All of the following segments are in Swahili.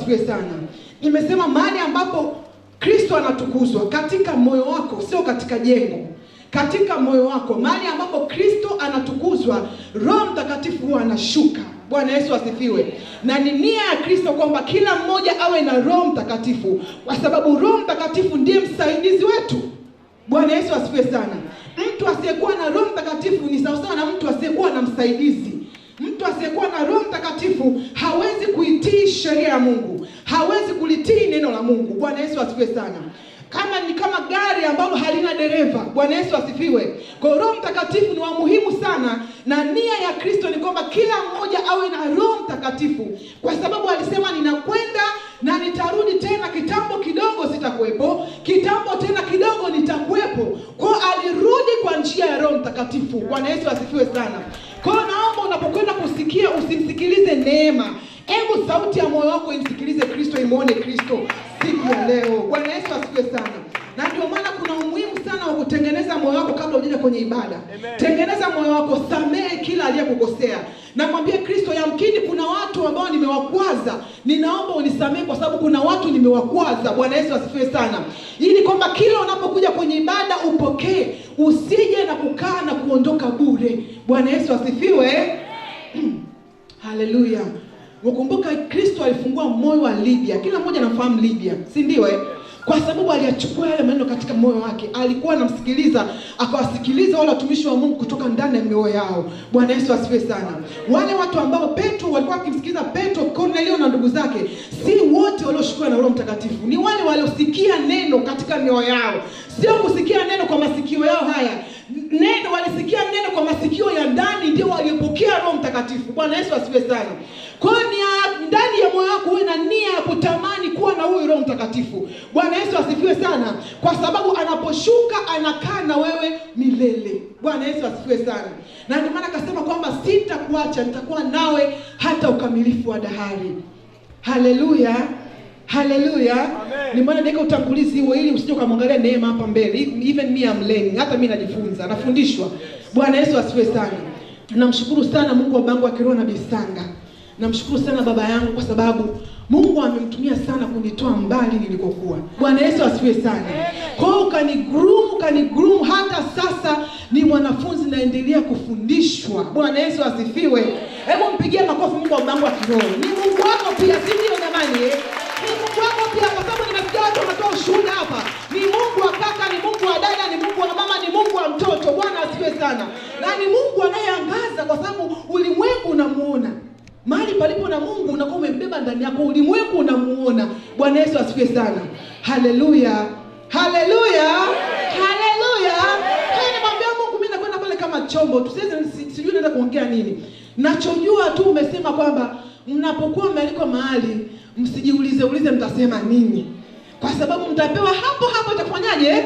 asifiwe sana. Nimesema mahali ambapo Kristo anatukuzwa katika moyo wako, sio katika jengo. Katika moyo wako, mahali ambapo Kristo anatukuzwa, Roho Mtakatifu huwa anashuka. Bwana Yesu asifiwe. Na ni nia ya Kristo kwamba kila mmoja awe na Roho Mtakatifu, kwa sababu Roho Mtakatifu ndiye msaidizi wetu. Bwana Yesu asifiwe sana. Mtu asiyekuwa na Roho Mtakatifu ni sawasawa na mtu asiyekuwa na msaidizi. Mtu asiyekuwa na Roho Mtakatifu hawezi kuitii sheria ya Mungu, hawezi kulitii neno la Mungu. Bwana Yesu asifiwe sana. Ni kama gari ambalo halina dereva. Bwana Yesu asifiwe. Kwa Roho Mtakatifu ni wa muhimu sana, na nia ya Kristo ni kwamba kila mmoja awe na Roho Mtakatifu, kwa sababu alisema ninakwenda na nitarudi tena, kitambo kidogo sitakuwepo, kitambo tena kidogo nitakuwepo. Kwa alirudi kwa njia ya Roho Mtakatifu. Bwana Yesu asifiwe sana. Kwa naomba unapokwenda kusikia usimsikilize neema. Hebu sauti ya moyo wako imsikilize Kristo, imuone Kristo siku ya leo. Bwana Yesu asifiwe sana. Na ndio maana kuna umuhimu sana wa kutengeneza moyo wako kabla hujaja kwenye ibada. Amen. Tengeneza moyo wako, samehe kila aliyekukosea. Na mwambie Kristo, yamkini kuna watu ambao nimewakwaza, ninaomba unisamehe kwa sababu kuna watu nimewakwaza. Bwana Yesu asifiwe sana. Ili kwamba kila unapokuja kwenye ibada upokee, usije na kukaa na kuondoka bure. Bwana Yesu asifiwe. Haleluya. Ukumbuka Kristo alifungua moyo wa Lydia. Kila mmoja anafahamu Lydia, si ndio Kwa sababu aliyachukua yale maneno katika moyo wake. Alikuwa anamsikiliza, akawasikiliza wale watumishi wa Mungu kutoka ndani ya mioyo yao. Bwana Yesu asifiwe sana. Wale watu ambao Petro walikuwa wakimsikiliza Petro, Kornelio na ndugu zake, si wote walioshukiwa na Roho Mtakatifu. Ni wale waliosikia neno katika mioyo yao. Sio kusikia neno kwa masikio yao haya. Neno walisikia neno kwa masikio ya ndani, ndio walipokea Roho Mtakatifu. Bwana Yesu asifiwe sana. Kwa hiyo ndani ya moyo wako uwe na nia ya kutamani kuwa na huyu Roho Mtakatifu. Bwana Yesu asifiwe sana. Kwa sababu anaposhuka anakaa na wewe milele. Bwana Yesu asifiwe sana. Na ndio maana akasema kwamba sitakuacha, nitakuwa nawe hata ukamilifu wa dahari. Haleluya. Haleluya. Ni maana ndio utangulizi huo, ili usije kumwangalia neema hapa mbele. Even me am learning. Hata mimi najifunza, nafundishwa. Bwana Yesu asifiwe sana. Namshukuru sana Mungu wa bangu wa kiroho na Bisanga. Namshukuru sana baba yangu kwa sababu Mungu amemtumia sana kunitoa mbali nilikokuwa. Bwana Yesu asifiwe sana. Kwa hiyo kanigroom hata sasa ni mwanafunzi naendelea kufundishwa. Bwana Yesu asifiwe. Hebu mpigie makofi Mungu wa bangu wa kiroho. Ni Mungu wako pia, si ndio jamani? Ni Mungu wako pia, kwa sababu nimesikia watu wanatoa ushuhuda hapa. Ni Mungu wa kaka, ni Mungu wa dada, ni Mungu wa mama, ni Mungu wa mtoto. Bwana asifiwe sana. Na ni Mungu anayeangaza, kwa sababu ulimwengu unamuona. Mahali palipo na Mungu unakuwa umembeba ndani yako, ulimwengu unamuona. Bwana Yesu asifiwe sana. Haleluya. Haleluya. Haleluya. Nimwambia Mungu mimi nakwenda pale kama chombo. Sijui naenda kuongea nini. Nachojua tu umesema kwamba mnapokuwa mmealikwa mahali msijiulize mtasema nini. Kwa sababu mtapewa hapo cha kufanyaje?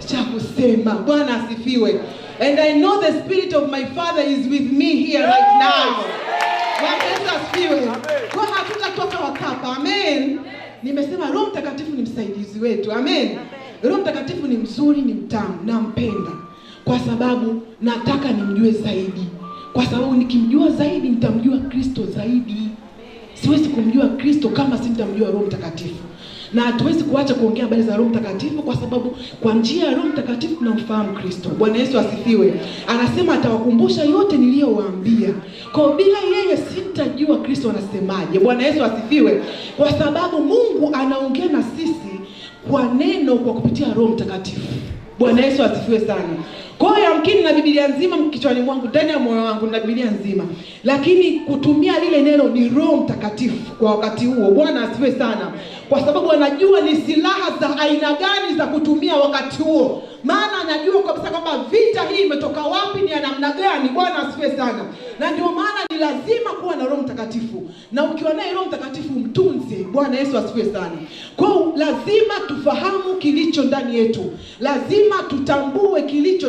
Cha kusema. Bwana asifiwe. And I know the spirit of my Father is with me here right now. Bwana Yesu asifiwe. Kwa hatutatoka wakapa. Amen. Nimesema Roho Mtakatifu ni msaidizi wetu. Amen. Roho Mtakatifu ni mzuri, ni mtamu, nampenda. Kwa sababu nataka nimjue zaidi. Kwa sababu nikimjua zaidi nitamjua Kristo zaidi. Siwezi kumjua Kristo kama sitamjua Roho Mtakatifu. Na hatuwezi kuacha kuongea habari za Roho Mtakatifu, kwa sababu kwa njia ya Roho Mtakatifu tunamfahamu Kristo. Bwana Yesu asifiwe. Anasema atawakumbusha yote niliyowaambia. Kwa bila yeye sitajua Kristo anasemaje. Bwana Yesu asifiwe. Kwa sababu Mungu anaongea na sisi kwa neno, kwa kupitia Roho Mtakatifu. Bwana Yesu asifiwe sana. Kwa hiyo yamkini na Biblia nzima kichwani mwangu, ndani ya moyo wangu na Biblia nzima, lakini kutumia lile neno ni Roho Mtakatifu kwa wakati huo. Bwana asifiwe sana. Kwa sababu anajua ni silaha za aina gani za kutumia wakati huo. Maana anajua kabisa kwamba vita hii imetoka wapi, ni ya namna gani. Bwana asifiwe sana. Na ndio maana ni lazima kuwa na Roho Mtakatifu. Na ukiwa naye Roho Mtakatifu mtunze. Bwana Yesu asifiwe sana. Kwa hiyo lazima tufahamu kilicho ndani yetu. Lazima tutambue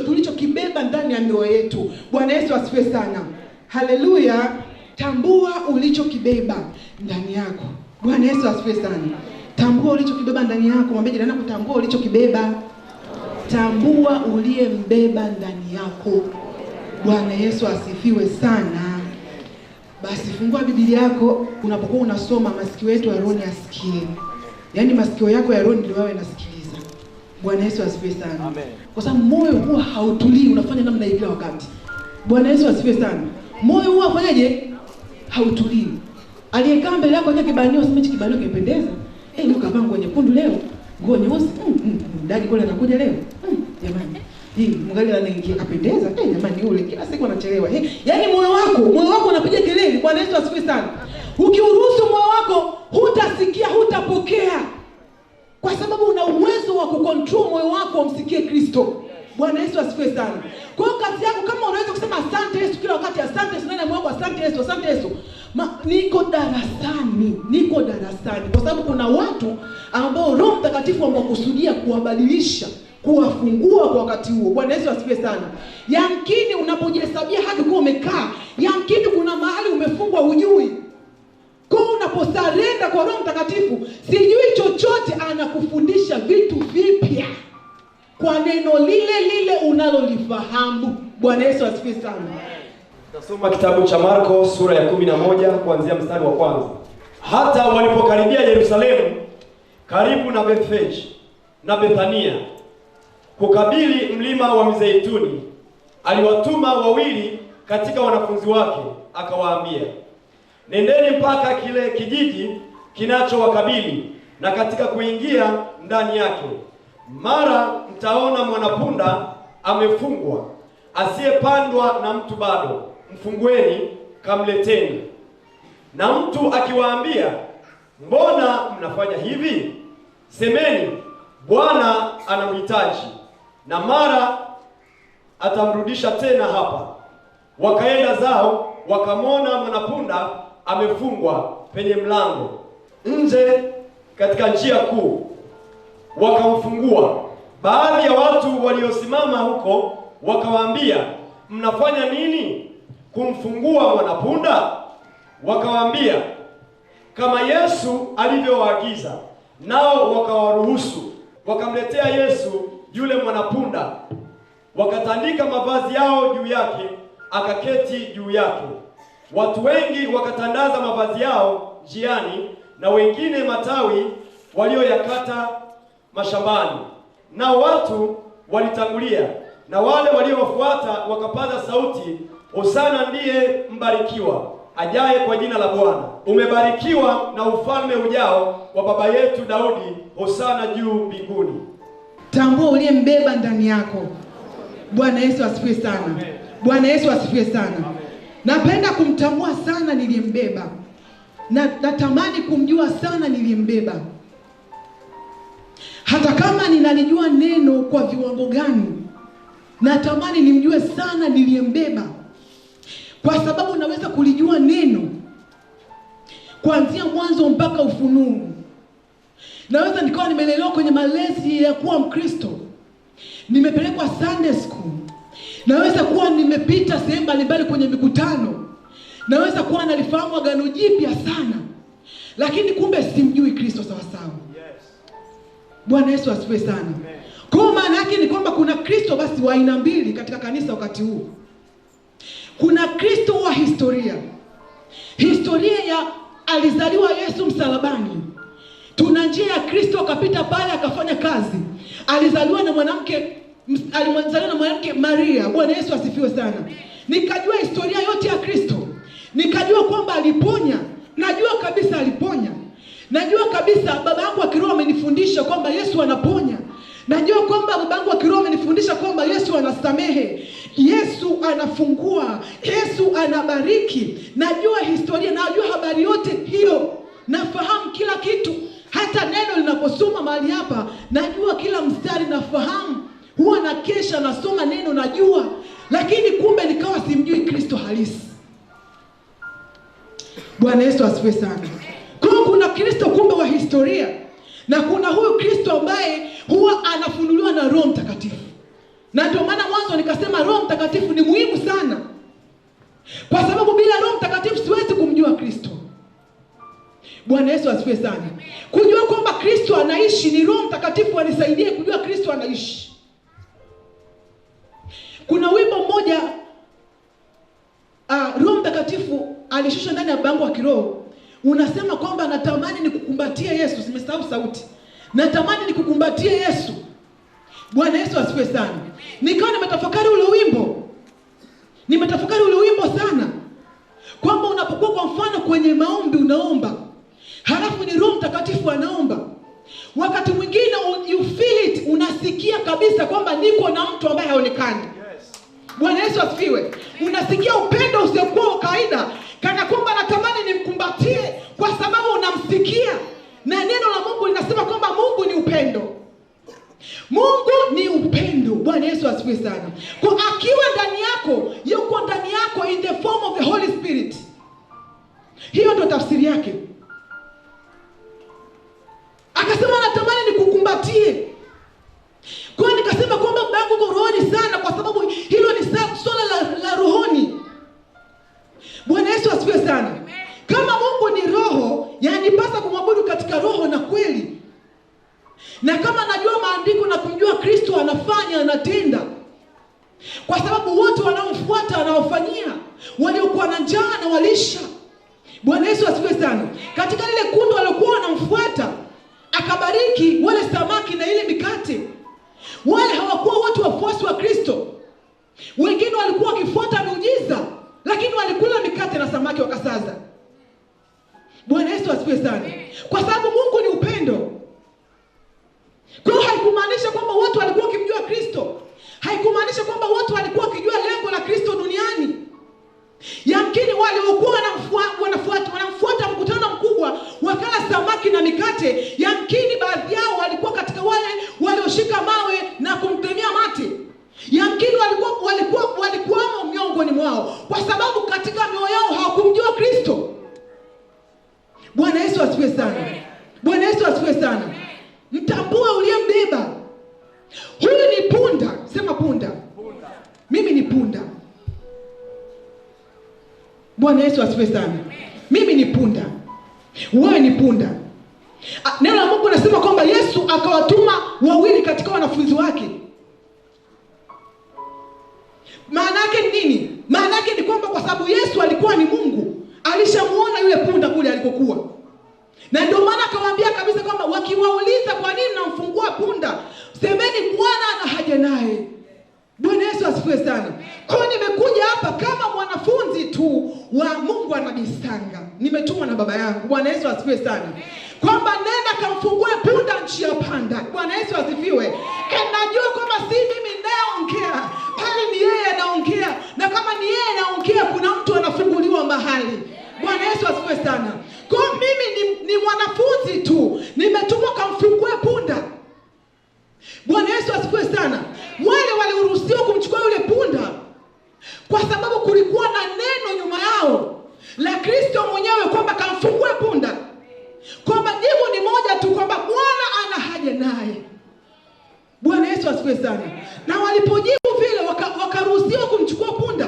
tulichokibeba ndani ya mioyo yetu. Bwana Yesu asifiwe sana. Haleluya. Tambua ulichokibeba ndani yako. Bwana Yesu asifiwe sana. Tambua ulichokibeba ndani yako. Mwambie jirani yako, tambua ulichokibeba. Tambua uliyembeba ndani yako. Bwana Yesu asifiwe sana. Basi fungua Biblia yako unapokuwa unasoma, masikio yetu ya roho yasikie. Yaani masikio yako ya roho ndio yawe yanasikiliza. Bwana Yesu asifiwe sana. Amen. Kwa sababu moyo huwa hautulii, unafanya namna hiyo kila wakati. Bwana Yesu asifiwe sana. Moyo huwa afanyaje? Hautulii. Aliyekaa mbele yako kwenye kibanio, useme kibanio kimependeza. Leo kavaa nguo nyekundu leo, nguo nyeusi. Dadi kule anakuja leo. Jamani. Mgali anaingia kapendeza. Jamani yule kila siku anachelewa. Yaani moyo wako unapiga kelele. Bwana Yesu asifiwe sana. Ukiuruhusu moyo wako, hutasikia, hutapokea. Kwa sababu una uwezo wa kucontrol moyo wako umsikie Kristo. Bwana Yesu asifiwe sana. Kwa hiyo kazi yako, kama unaweza kusema asante Yesu kila wakati, asante Yesu, nenda moyo wako, asante Yesu, asante Yesu. Niko darasani. Kwa sababu kuna watu ambao Roho Mtakatifu amekusudia kuwabadilisha, kuwafungua kwa wakati huo. Bwana Yesu asifiwe sana. Yamkini unapojihesabia haki kwa umekaa, yamkini kuna mahali umefungwa hujui. Kwa unaposarenda kwa Roho Mtakatifu, sijui chochote, anakufundisha vitu vipya kwa neno lile unalolifahamu. Bwana Yesu asifiwe sana. Nasoma kitabu cha Marko sura ya 11 kuanzia mstari wa kwanza. Hata walipokaribia Yerusalemu, karibu na Bethfage na Bethania, kukabili mlima wa Mizeituni, aliwatuma wawili katika wanafunzi wake, akawaambia, nendeni mpaka kile kijiji kinachowakabili, na katika kuingia ndani yake, mara mtaona mwanapunda amefungwa, asiyepandwa na mtu bado. Mfungueni, kamleteni. Na mtu akiwaambia, mbona mnafanya hivi? Semeni, Bwana anamhitaji, na mara atamrudisha tena hapa. Wakaenda zao, wakamwona mwanapunda amefungwa penye mlango nje katika njia kuu, wakamfungua. Baadhi ya watu waliosimama huko wakawaambia, mnafanya nini kumfungua mwanapunda? Wakawaambia, kama Yesu alivyowaagiza. Nao wakawaruhusu. Wakamletea Yesu yule mwanapunda, wakatandika mavazi yao juu yake, akaketi juu yake. Watu wengi wakatandaza mavazi yao njiani, na wengine matawi walioyakata mashambani. Nao watu walitangulia, na wale waliowafuata wakapaza sauti, Hosana ndiye mbarikiwa ajaye kwa jina la Bwana. Umebarikiwa na ufalme ujao wa baba yetu Daudi. Hosana juu mbinguni. Tambua uliyembeba ndani yako. Bwana Yesu asifiwe sana. Bwana Yesu asifiwe sana. Napenda kumtambua sana niliyembeba. Natamani kumjua sana niliyembeba. Hata kama ninalijua neno kwa viwango gani, natamani nimjue sana niliyembeba. Kwa sababu naweza kulijua neno kuanzia mwanzo mpaka Ufunuo. Naweza nikawa nimelelewa kwenye malezi ya kuwa Mkristo, nimepelekwa Sunday school. Naweza kuwa nimepita sehemu mbalimbali kwenye mikutano. Naweza kuwa nalifahamu Agano Jipya sana, lakini kumbe simjui Kristo sawa sawa. Bwana Yesu asifiwe sana. Kwa maana yake ni kwamba kuna Kristo basi wa aina mbili katika kanisa wakati huu. Kuna Kristo wa historia. Historia ya alizaliwa Yesu msalabani. Tuna njia ya Kristo akapita pale akafanya kazi. Alizaliwa na mwanamke Maria. Bwana Yesu asifiwe sana. Nikajua historia yote ya Kristo. Nikajua kwamba aliponya. Najua kabisa aliponya. Najua kabisa baba yangu wa kiroho amenifundisha kwamba Yesu anaponya. Najua kwamba baba yangu wa kiroho amenifundisha kwamba Yesu anasamehe. Yesu anafungua. Yesu anabariki. Najua historia, najua habari yote hiyo. Nafahamu kila kitu. Hata neno linaposoma mahali hapa, najua kila mstari, nafahamu. Huwa na kesha nasoma neno najua. Lakini kumbe nikawa simjui Kristo halisi. Bwana Yesu asifiwe sana. Kuna Kristo kumbe wa historia, na kuna huyu Kristo ambaye huwa anafunuliwa na Roho Mtakatifu. Na ndio maana mwanzo nikasema Roho Mtakatifu ni muhimu sana. Kwa sababu bila Roho Mtakatifu siwezi kumjua Kristo. Bwana Yesu asifiwe sana. Kujua kwamba Kristo anaishi, ni Roho Mtakatifu anisaidie kujua Kristo anaishi. Kuna wimbo mmoja Roho Mtakatifu Mtakatifu alishusha ndani ya bango wa kiroho, unasema kwamba natamani nikukumbatie Yesu. Simesahau sauti. Natamani nikukumbatie Yesu. Bwana Yesu asifiwe sana. Nikawa nimetafakari ule wimbo. Nimetafakari ule wimbo sana. Kwamba unapokuwa kwa mfano kwenye maombi unaomba, halafu ni Roho Mtakatifu anaomba. Wakati mwingine you feel it, unasikia kabisa kwamba niko na mtu ambaye haonekani. Bwana Yesu asifiwe. Unasikia upendo usiokuwa kawaida, kana kwamba natamani nimkumbatie kwa sababu unamsikia. Na neno la Mungu linasema kwamba Mungu ni upendo. Mungu ni upendo. Bwana Yesu asifiwe sana. Kwa akiwa ndani yako, yuko ndani yako in the form of the Holy Spirit. Hiyo ndio tafsiri yake. Akasema natamani nikukumbatie. Kwa hiyo nikasema kwamba Mungu uko rohoni sana, kwa sababu hilo ni swala la rohoni. Bwana Yesu asifiwe sana. Kama Mungu ni roho, yanipasa kumwabudu katika roho na kweli. Na kama najua maandiko na kumjua Kristo anafanya, anatenda. Kwa sababu wote wanaomfuata anaofanyia, waliokuwa na njaa na walisha. Bwana Yesu asifiwe sana. Katika lile kundi waliokuwa wanamfuata, akabariki wale samaki na ile mikate. Wale hawakuwa watu wafuasi wa Kristo. Wengine walikuwa wakifuata miujiza, lakini walikula mikate na samaki wakasaza. Bwana Yesu asifiwe sana. Kwa sababu Mungu ni upendo. Kwa hiyo haikumaanisha kwamba watu walikuwa wakimjua Kristo. Haikumaanisha kwamba watu walikuwa wakijua lengo la Kristo duniani. Yamkini waliokuwa wanamfuata mkutano mkubwa wakala samaki na mikate, yamkini baadhi yao walikuwa katika wale walioshika mawe na kumtemea mate. Yamkini walikuwa miongoni mwao, kwa sababu katika mioyo yao hawakumjua Kristo. Bwana Yesu asifiwe sana. Bwana Yesu asifiwe sana. Mtambue uliyembeba. Huyu ni punda. Sema punda. Mimi ni punda. Bwana Yesu asifiwe sana. Mimi ni punda. Wewe ni punda. Neno la Mungu linasema kwamba Yesu akawatuma wawili katika wanafunzi wake. Maana yake ni nini? Maana yake ni kwamba kwa sababu Yesu alikuwa ni Mungu, alishamuona yule punda kule alikokuwa. Na ndio maana akawaambia kabisa kwamba wakiwauliza kwa nini namfungua punda, semeni Bwana ana haja naye. Bwana Yesu asifiwe sana. Kwa hiyo nimekuja hapa kama mwanafunzi tu wa Mungu anabisanga. Nimetumwa na baba yangu. Bwana Yesu asifiwe sana. Kwamba nenda kamfungue punda njia panda. Bwana Yesu asifiwe. Najua kwamba si mimi ninayeongea, bali ni yeye anaongea. Na kama ni yeye anaongea, kuna mtu anafunguliwa mahali. Bwana Yesu asifiwe sana. Kwa mimi ni mwanafunzi tu, nimetumwa kamfungue punda. Bwana Yesu asifiwe sana. Wale waliruhusiwa kumchukua yule punda kwa sababu kulikuwa na neno nyuma yao la Kristo mwenyewe kwamba kamfungue punda. Kwamba jibu ni moja tu, kwamba Bwana ana haja naye. Bwana Yesu asifiwe sana. Na walipojibu vile wakaruhusiwa kumchukua punda.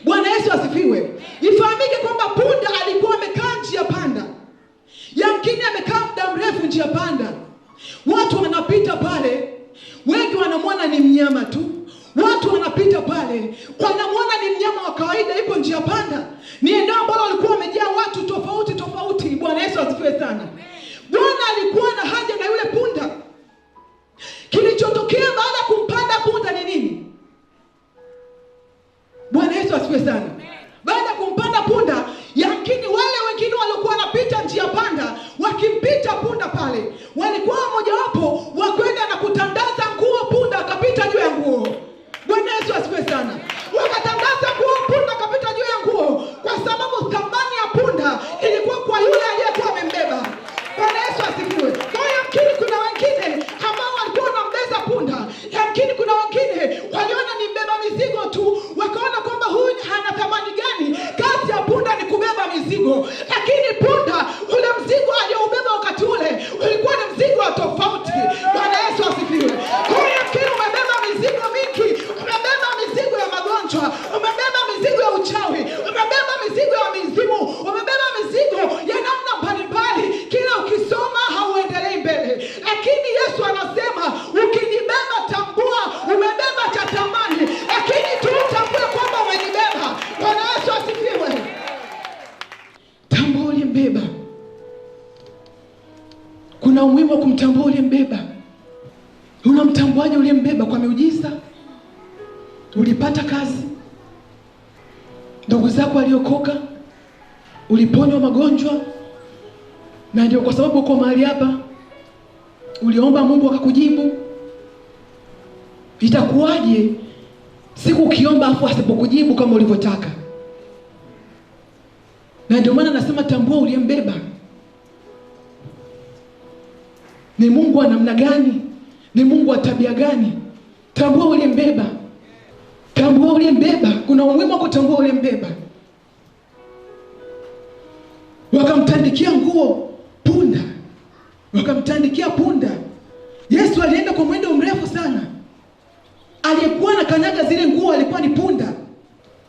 Bwana Yesu asifiwe. Ifahamike kwamba punda alikuwa amekaa njia panda. Yamkini amekaa muda mrefu njia panda. Watu wanapita pale, wengi wanamwona ni mnyama tu. Watu wanapita pale, wanamwona ni mnyama wa kawaida, ipo njia panda. Ni eneo ambalo walikuwa wamejaa watu tofauti tofauti. Bwana Yesu asifiwe sana. Bwana alikuwa na haja na yule punda. Kilichotokea baada ya kumpanda punda ni nini? Bwana Yesu asifiwe sana. Baada ya kumpanda punda, yamkini wale wengine waliokuwa wanapita njia panda, wakimpita punda pale, walikuwa mmoja wapo wakwenda na kutandaza nguo punda akapita juu ya nguo. Bwana Yesu asifiwe sana. Wakatandaza nguo punda akapita juu ya nguo, kwa sababu thamani ya punda ilikuwa kwa yule aliyekuwa amembeba. Bwana Yesu asifiwe. Kwa hiyo yamkini kuna wengine ambao walikuwa wanambeza punda, yamkini kuna wengine waliona ni mbeba mizigo tu, wakaona kwamba huyu hana thamani gani, kazi ya punda ni kubeba mizigo. Lakini punda, ule mzigo aliyoubeba wakati ule ulikuwa ni mzigo wa tofauti. Bwana Yesu asifiwe. Kwa hiyo yamkini umebeba mizigo mingi, umebeba mizigo ya magonjwa, umebeba mizigo ya uchawi, umebeba mizigo ya mizimu, umebeba mizigo ya namna mbalimbali. Kila ukisoma hauendelei mbele. Lakini Yesu anasema ukinibeba tambua umebeba cha thamani, lakini tu tambue kwamba umenibeba. Bwana Yesu asifiwe. Kuna umuhimu wa kumtambua uliyembeba. Unamtambuaje uliyembeba? Kwa miujiza? Ulipata kazi? Ndugu zako waliokoka? Uliponywa magonjwa? Na ndio kwa sababu uko mahali hapa? Uliomba Mungu akakujibu? Itakuwaje siku ukiomba afu asipokujibu kama ulivyotaka? Na ndio maana nasema tambua uliyembeba. Ni Mungu wa namna gani? Ni Mungu wa tabia gani? Tambua uliyembeba. Tambua uliyembeba. Kuna umuhimu wa kutambua uliyembeba. Wakamtandikia nguo punda. Wakamtandikia punda. Yesu alienda kwa mwendo mrefu sana. Aliyekuwa na kanyaga zile nguo alikuwa ni punda.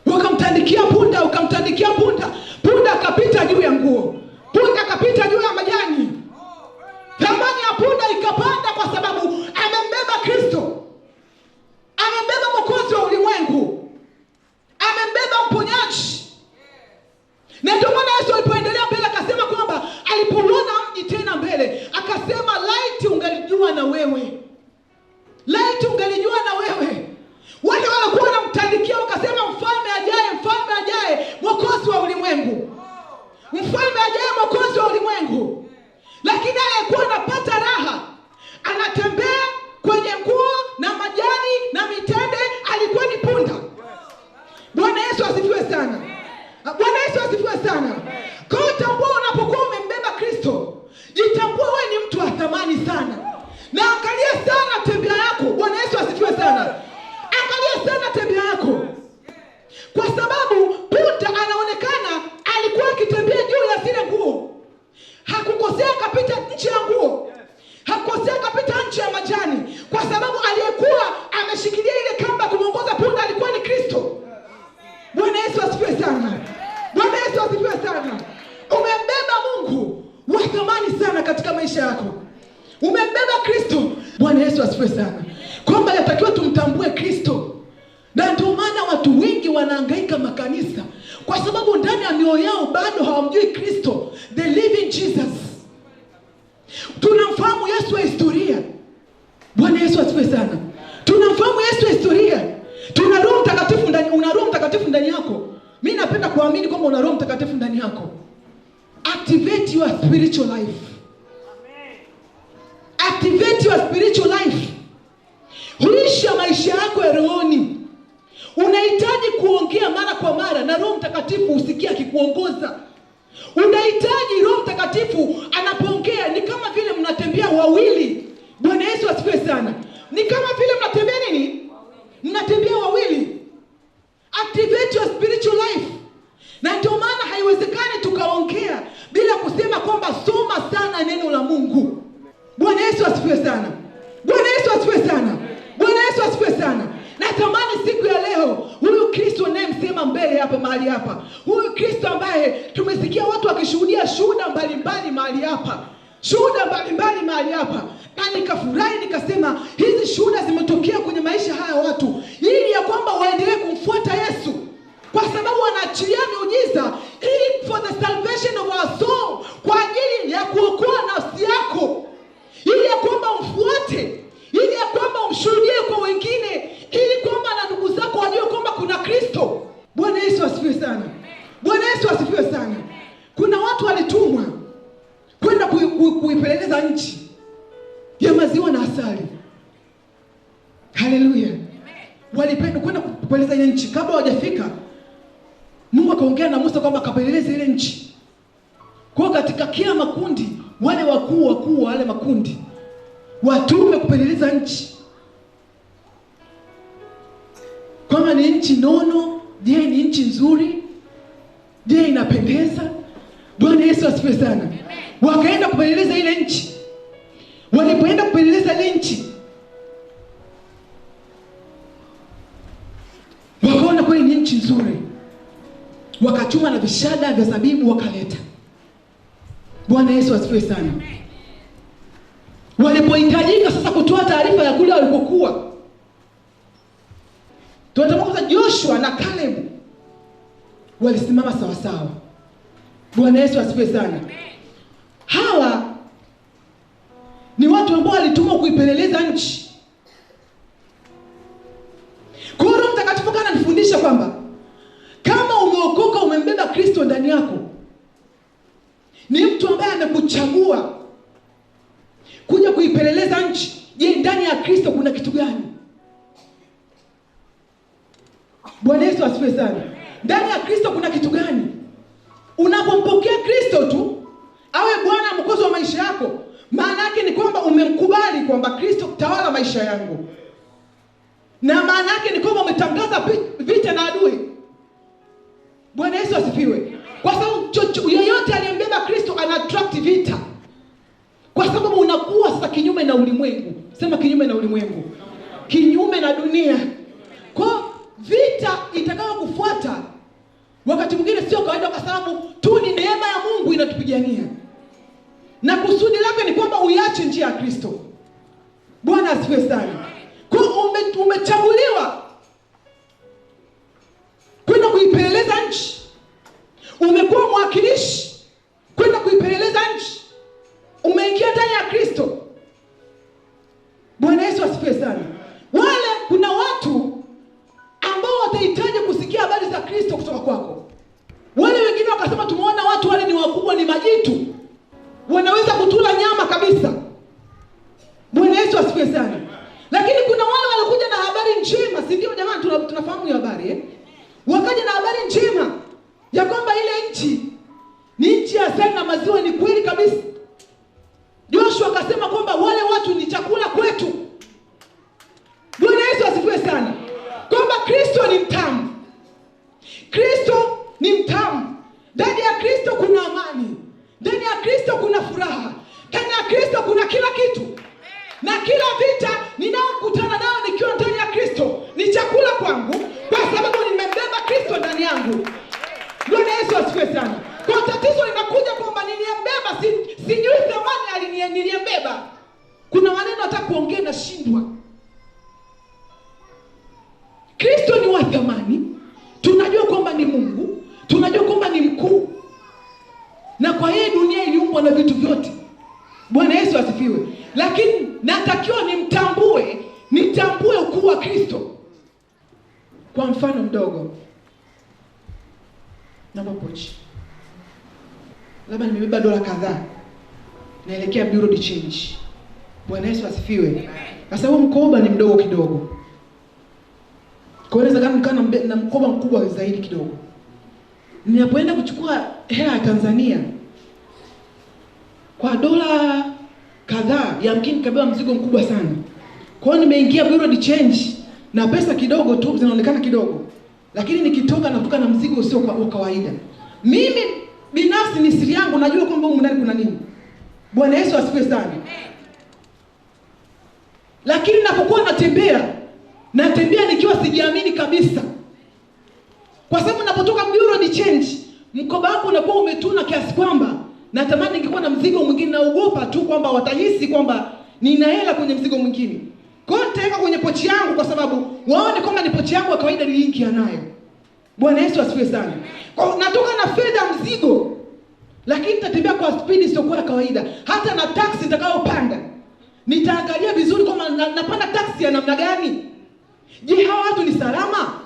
Wakamtandikia punda, wakamtandikia punda. Punda akapita juu ya nguo. Punda akapita juu ya majani. Thamani ya punda ikapanda kwa sababu amembeba Kristo. Amembeba Mwokozi wa ulimwengu. Amembeba mponyaji. Na ndio maana Yesu alipoendelea mbele akasema kwamba alipoona mji tena mbele, akasema laiti ungalijua na wewe. Laiti ungalijua na wewe. Wale walikuwa wanamtandikia wakasema mfalme ajaye, Mwokozi wa ulimwengu. Mfalme ajaye, Mwokozi wa ulimwengu. Lakini aliyekuwa anapata raha, anatembea kwenye nguo na majani na mitende, alikuwa ni punda. Bwana Yesu asifiwe sana. Bwana Yesu asifiwe sana. Kwa hiyo tambua unapokuwa umembeba Kristo, jitambua wewe ni mtu wa thamani sana. Na angalia sana tabia yako. Bwana Yesu asifiwe sana. Angalia sana tabia yako. Kwa sababu punda anaonekana alikuwa akitembea juu ya zile nguo. Hakukosea akapita nchi ya nguo. Hakukosea akapita nchi ya majani. Kwa sababu aliyekuwa ameshikilia ile kamba kumuongoza punda alikuwa ni Kristo. Bwana Yesu asifiwe sana. Bwana Yesu asifiwe sana. Umembeba Mungu wa thamani sana katika maisha yako. Umembeba Kristo. Bwana Yesu asifiwe sana. Kwamba yatakiwa tumtambue Kristo. Na ndio maana watu wengi wanahangaika makanisa, kwa sababu ndani ya mioyo yao bado hawamjui Kristo, the living Jesus. Tunamfahamu Yesu wa historia. Bwana Yesu asifiwe sana. Tunamfahamu Yesu wa historia. Tuna Roho Mtakatifu ndani. Una Roho Mtakatifu ndani yako. Mimi napenda kuamini kwamba una Roho Mtakatifu ndani yako. Activate your spiritual life. Activate your spiritual life. Huisha maisha yako ya rohoni. Unahitaji kuongea mara kwa mara na Roho Mtakatifu usikie akikuongoza. Unahitaji Roho Mtakatifu anapoongea ni kama vile mnatembea wawili. Bwana Yesu asifiwe sana. Ni kama vile mnatembea nini? Mnatembea wawili. Activate your spiritual life. Na ndio maana haiwezekani tukaongea bila kusema kwamba soma sana neno la Mungu. Bwana Yesu asifiwe sana. Bwana Yesu asifiwe sana. Bwana Yesu asifiwe sana. Natamani siku ya leo huyu Kristo ninayemsema mbele hapa mahali hapa, huyu Kristo ambaye tumesikia watu wakishuhudia shuhuda mbalimbali mahali hapa, shuhuda mbalimbali mahali hapa, na nikafurahi nikasema hizi shuhuda zimetokea kwenye maisha haya watu ili ya kwamba waendelee kumfuata Yesu, kwa sababu wanaachilia miujiza ili for the salvation of our soul, kwa ajili ya kuokoa nafsi yako, ili ya kwamba umfuate, ili ya kwamba umshuhudie kwa wengine, ili kwamba na ndugu zako wajue kwamba kuna Kristo. Bwana Yesu asifiwe sana. Bwana Yesu asifiwe sana. Kuna watu walitumwa kwenda kuipeleleza nchi ya maziwa na asali. Haleluya. Walipenda kwenda kupeleleza ile nchi. Kabla hawajafika, Mungu akaongea na Musa kwamba akapeleleze ile nchi. Kwa katika kila makundi, wale wakuu wale makundi watume kupeleleza nchi. Kama ni nchi nono, je, ni nchi nzuri? Je, inapendeza? Bwana Yesu asifiwe sana. Wakaenda kupeleleza ile nchi. Walipoenda kupeleleza ile nchi, wakaona kweli ni nchi nzuri. Wakachuma na vishada vya zabibu wakaleta. Bwana Yesu asifiwe sana. Walipohitajika sasa kutoa taarifa ya kule walikokuwa, tunataka Joshua na Caleb walisimama sawa sawa. Bwana Yesu asifiwe sana. Hawa kuipeleleza nchi. Kwa hiyo Roho Mtakatifu kana nifundisha kwamba kama umeokoka, umembeba Kristo ndani yako, ni mtu ambaye amekuchagua kuja kuipeleleza nchi. Je, ndani ya Kristo kuna kitu gani? Bwana Yesu asifiwe sana. Ndani ya Kristo kuna kitu gani? Unapompokea Kristo tu awe Bwana mwokozi wa maisha yako, maana yake ni kwamba umemkubali kwamba Kristo tawala maisha yangu, na maana yake ni kwamba umetangaza vita na adui. Bwana Yesu asifiwe. Kwa sababu yoyote aliyembeba Kristo ana attract vita, kwa sababu unakuwa sasa kinyume na ulimwengu. Sema kinyume na ulimwengu, kinyume na dunia. Kwa vita itakayo kufuata wakati mwingine sio kawaida, kwa sababu tu ni neema ya Mungu inatupigania, na kusudi lake ni kwamba uiache njia ya Kristo. Bwana asifiwe sana. Kwa umechaguliwa kwenda kuipeleleza nchi, umekuwa mwakilishi kwenda kuipeleleza nchi, umeingia ndani ya Kristo. Bwana Yesu asifiwe sana. Kuna watu ambao watahitaji kusikia habari za Kristo kutoka kwako. Wale wengine wakasema tumeona watu wale ni wakubwa, ni majitu, wanaweza kutula nyama kabisa. Bwana Yesu asifiwe sana. Lakini kuna wale walikuja na habari njema, si ndio jamani? Tunafahamu hiyo habari Wakaja na habari njema ya kwamba ile nchi ni nchi ya asali na maziwa. Ni kweli kabisa. Joshua akasema kwamba wale watu ni chakula kwetu. Bwana Yesu asifiwe sana. Kwamba Kristo ni mtamu. Kristo ni mtamu. Ndani ya Kristo kuna amani. Ndani ya Kristo kuna furaha. Ndani ya Kristo kuna kila kitu. Na kila vita ninaokutana nao nikiwa ndani ya Kristo ni chakula kwangu, kwa sababu nimembeba Kristo ndani yangu. Bwana Yesu asifiwe sana. Kwa tatizo linakuja kwamba niliyembeba, sijui thamani niliyembeba. Kuna maneno nataka kuongea na shindwa. Kristo ni wa thamani. Tunajua kwamba ni Mungu, tunajua kwamba ni mkuu, na kwa yeye dunia iliumbwa na vitu vyote. Bwana Yesu asifiwe. Lakini natakiwa nitambue ukuu wa Kristo. Kwa mfano mdogo, na mapochi, labda nimebeba dola kadhaa, naelekea bureau de change. Bwana Yesu asifiwe. Sasa huo mkoba ni mdogo kidogo, kwa hiyo naweza kama na mkoba mkubwa zaidi kidogo. Ninapoenda kuchukua hela ya Tanzania kwa dola kadhaa, yamkini kabeba mzigo mkubwa sana. Kwa hiyo nimeingia bureau de change na pesa kidogo tu, zinaonekana kidogo, lakini nikitoka natoka na mzigo usio kwa kawaida. Mimi binafsi ni siri yangu, najua kwamba huko ndani kuna nini. Bwana Yesu asifiwe sana. Lakini ninapokuwa natembea nikiwa sijiamini kabisa. Kwa sababu ninapotoka bureau de change, mkoba wako unakuwa umetuna kiasi kwamba natamani ningekuwa na mzigo mwingine. Naogopa tu kwamba watahisi kwamba nina hela kwenye mzigo mwingine. Kwa hiyo nitaweka kwenye pochi yangu, kwa sababu waone kwamba ni pochi yangu ya kawaida niliingia nayo. Bwana Yesu asifiwe sana. Kwa natoka na fedha mzigo, lakini nitatembea kwa speed isiyokuwa ya kawaida. Hata na taxi nitakayopanda, nitaangalia vizuri kwamba napanda taxi ya namna gani. Je, hawa watu ni salama?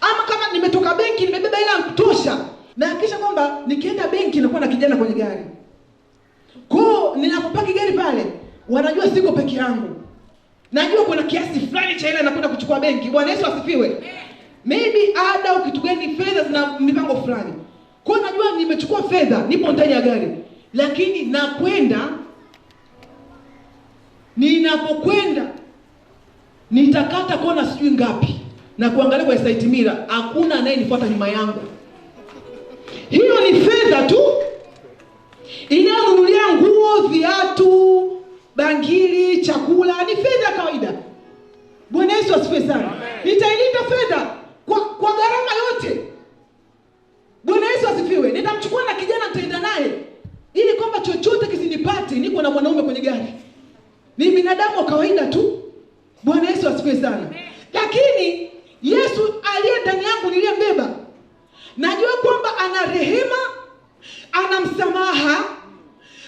Ama kama nimetoka benki nimebeba hela kutosha, na hakikisha kwamba nikienda benki nakuwa na kijana kwenye gari. Kwa ninapopaki gari pale, wanajua siko peke yangu. Najua kuna kiasi fulani cha hela nakwenda kuchukua benki. Bwana Yesu asifiwe. Maybe ada au kitu gani, fedha zina mipango fulani. Kwa najua nimechukua fedha, nipo ndani ya gari. Lakini ninapokwenda nitakata kona sijui ngapi, na kuangalia kwa side mirror hakuna anayenifuata nyuma yangu. Hiyo ni fedha tu inayonunulia nguo, viatu, bangili, chakula. Ni fedha kawaida. Bwana Yesu asifiwe sana. Nitailinda fedha kwa gharama yote. Bwana Yesu asifiwe. Nitamchukua na kijana nitaenda naye, ili kwamba chochote kisinipate, niko na mwanaume kwenye gari. Ni binadamu wa kawaida tu. Bwana Yesu asifiwe sana. Lakini Yesu aliye ndani yangu niliyembeba, najua kwamba ana rehema, ana msamaha.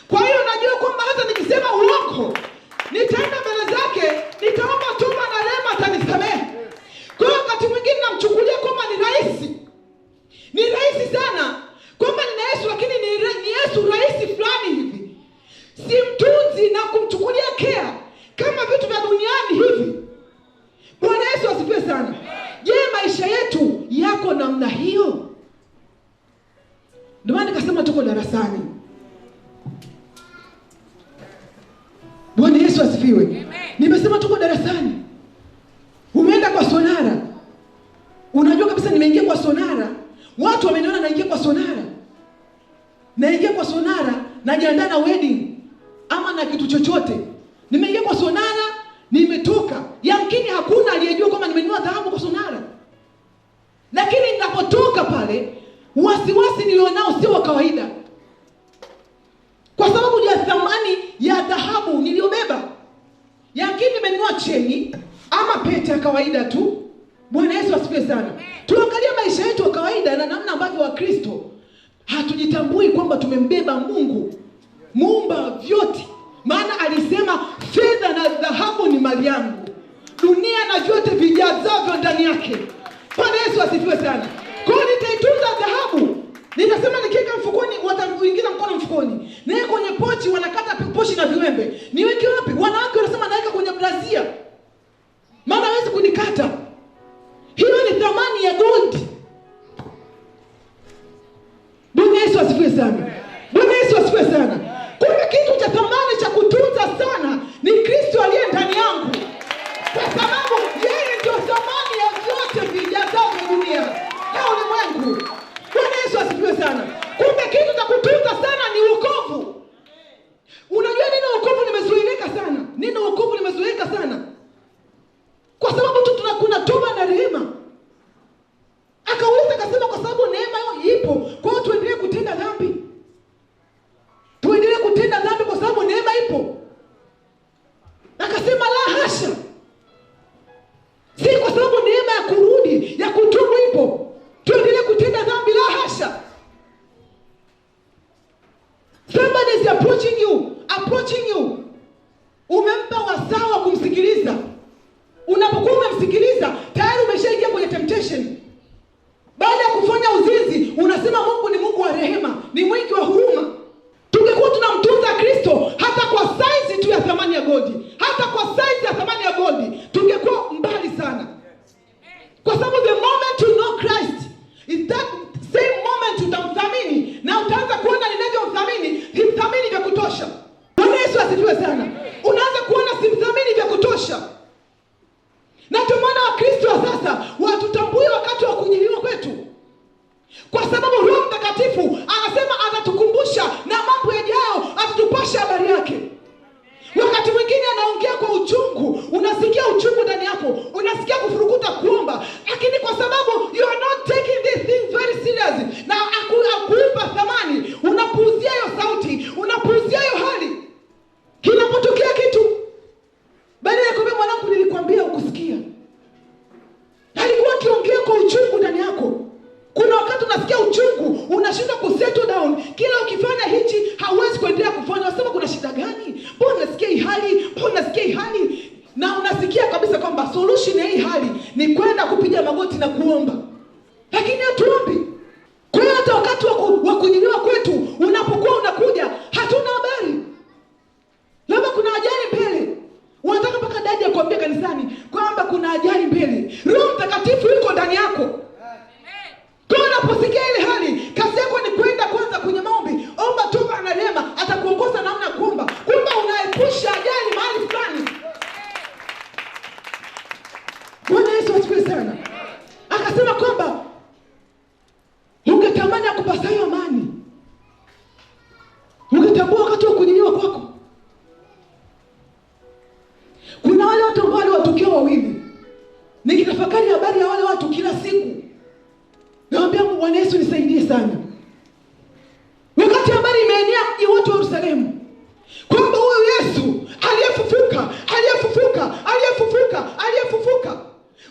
Kwa hiyo najua kwamba hata nikisema uongo, nitaenda sana. Je, maisha yetu yako namna hiyo? Ndio maana nikasema tuko darasani. Bwana Yesu asifiwe. Nimesema tuko darasani. Umeenda kwa sonara. Unajua kabisa nimeingia kwa sonara. Watu wameniona naingia kwa sonara. Naingia kwa sonara, najiandaa na wedding ama na kitu chochote. Nimeingia kwa sonara, nimetoka. Yamkini hakuna aliyejua kwamba nimenunua dhahabu kwa sonara. Lakini ninapotoka pale, wasiwasi nilionao sio wa kawaida. Kwa sababu ya thamani ya dhahabu niliyobeba. Yamkini nimenunua cheni ama pete ya kawaida tu. Bwana Yesu asifiwe sana. Tuangalie maisha yetu ya kawaida na namna ambavyo Wakristo hatujitambui kwamba tumembeba Mungu, muumba vyote. Maana alisema fedha na dhahabu ni mali yangu, dunia na vyote vijazavyo ndani yake. Bwana Yesu asifiwe sana. Kwa hiyo nitaitunza dhahabu. Nitasema nikiweka mfukoni, wataingiza mkono mfukoni. Niweke kwenye pochi, wanakata pochi na viwembe. Niweke wapi? Wanawake wanasema naweka kwenye brazia. Maana hawezi kunikata. Hiyo ni thamani ya gold. Bwana Yesu asifiwe sana. Bwana Yesu asifiwe sana. Kuna kitu cha thamani cha kutunza sana ni Kristo aliye ndani yangu. Kwa sababu yeye ndio thamani ya vyote vijazavyo dunia na ulimwengu. Bwana Yesu asifiwe sana. Kumbe kitu cha kutunza sana ni wokovu. Unajua nini wokovu limezuilika sana? Nini wokovu limezuilika sana? Kwa sababu tu kuna toba na rehema. Akauliza akasema kwa sababu neema hiyo ipo, kwa hiyo tuendelee kutenda dhambi. Tuendelee kutenda dhambi kwa sababu neema ipo. Akasema la hasha. Si kwa sababu neema ya kurudi, ya kutubu ipo, tuendelee kutenda dhambi, la hasha. Somebody is approaching you. Umempa wasaa wa kumsikiliza. Unapokuwa umemsikiliza, tayari umeshaingia kwenye temptation. Baada ya kufanya uzinzi, unasema Mungu ni Mungu wa rehema, ni mwingi wa huruma. Tungekuwa tunamtunza Kristo hata kwa size tu ya thamani ya gold, hata kwa size ya thamani ya gold, tungekuwa mbali sana. Kwa sababu the moment you know Christ is that same moment utamthamini na utaanza kuona ninavyomthamini, simthamini vya kutosha. Bwana Yesu asifiwe sana. Unaanza kuona simthamini vya kutosha. Na tumana wa Kristo wa sasa watutambue wakati wa kunyiliwa kwetu. Kwa sababu Roho Mtakatifu anasema atatukumbusha na mambo yajayo, atatupasha habari yake. Wakati mwingine anaongea kwa uchungu, unasikia uchungu ndani yako, unasikia kufurukuta kuomba, lakini kwa sababu you are not taking these things very serious na akuupa thamani, unapuuzia hiyo sauti, unapuuzia hiyo hali. Kinapotokea kitu, baada ya kumwambia mwanangu nilikwambia ukusikia. Alikuwa akiongea kwa uchungu ndani yako. Kuna wakati unasikia uchungu, unashindwa kusettle down. Kila ukifanya hichi, hauwezi kuendelea kufanya. Unasema kuna shida gani? Mbona nasikia hii hali? Mbona nasikia hii hali? Na unasikia kabisa kwamba solution ya hii hali ni kwenda kupiga magoti na kuomba. Lakini hatuombi. Kwa hiyo hata wakati wa kunyiliwa kwetu, unapokuwa unakuja, hatuna habari. Labda kuna ajali mbele. Unataka mpaka dadi ya kuambia kanisani kwamba kuna ajali mbele. Roho Mtakatifu yuko ndani yako. Kwa unaposikia ile hali, kazi yako ni kwenda kwanza kwenye maombi. Omba toba na rehema, atakuongoza namna kuomba. Kumbe unaepusha ajali mahali fulani. Bwana Yesu asifiwe sana. Akasema kwamba ungetamani akupasayo amani. Ungetambua wakati wa kunyiliwa kwako. Kuna wale watu ambao walitokea wawili. Nikitafakari habari ya wale watu kila siku, naambia Bwana Yesu nisaidie sana. Wakati habari imeenea mji wote wa Yerusalemu kwamba huyu Yesu aliyefufuka.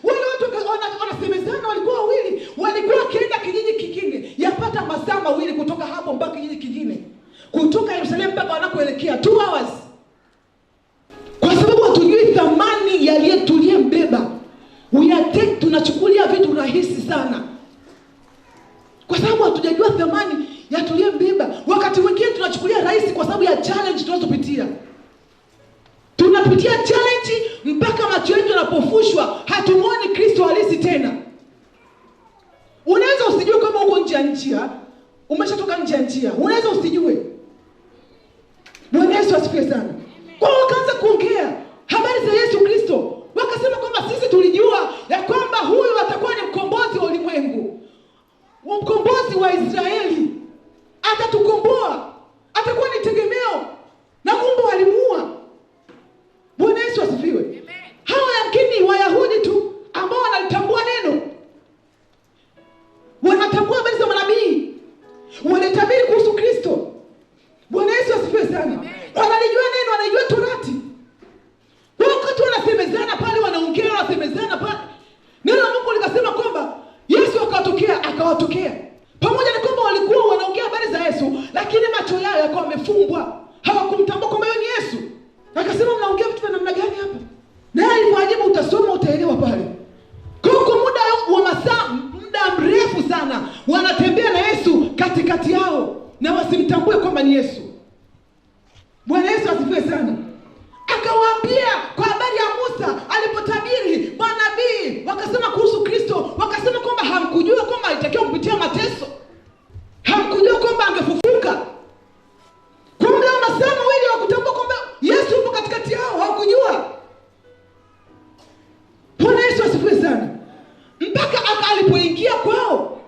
Wale watu wanasemezana, walikuwa wawili, walikuwa wakienda kijiji kingine, yapata masaa mawili kutoka hapo mpaka kijiji kingine. Kutoka Yerusalemu mpaka wanakoelekea 2 hours. Kwa sababu hatujui thamani ya tuliyembeba. Tunachukulia vitu rahisi sana. Kwa sababu hatujajua thamani ya tuliyembeba. Wakati mwingine tunachukulia rahisi kwa sababu ya challenge tunazopitia. tunapitia challenge mpaka macho yetu yanapofushwa, hatumuoni Kristo halisi tena. Unaweza usijue kama uko nje ya njia, umeshatoka nje ya njia, unaweza usijue. Bwana Yesu asifiwe sana. Kwa wakaanza kuongea habari za Yesu Kristo, wakasema kwamba sisi tulijua ya kwamba huyu atakuwa ni mkombozi wa ulimwengu, mkombozi wa Israeli, atatukomboa, atakuwa ni tegemeo, na kumbe walimuua. Bwana Yesu asifiwe. Hawa yamkini Wayahudi tu ambao wanalitambua neno, wanatambua habari za manabii, wanatabiri kuhusu Kristo. Bwana Yesu asifiwe sana. Wanalijua neno, wanaijua Torati. Wakati wanasemezana pale, wanaongea, wanasemezana pale, neno la Mungu likasema kwamba Yesu akawatokea. Pamoja na kwamba walikuwa wanaongea habari za Yesu, lakini macho yao yakawa yamefumbwa, hawakumtambua kwamba yeye ni Yesu. Akasema, mnaongea vitu vya namna gani hapa? Na alipoajibu, utasoma utaelewa pale. Kwa muda wa masaa, muda mrefu sana, wanatembea na Yesu katikati yao na wasimtambue kwamba ni Yesu. Bwana Yesu asifiwe sana. Akawaambia kwa habari ya Musa alipotabiri manabii, wakasema kuhusu Kristo, wakasema kwamba hamkujua kwamba alitakiwa kupitia mateso, hamkujua kwamba angefufuka. Kwa muda wa masaa mawili wakutambua kwamba Yesu yupo katikati yao, hawakujua. Bwana Yesu asifiwe sana. Mpaka alipoingia kwao,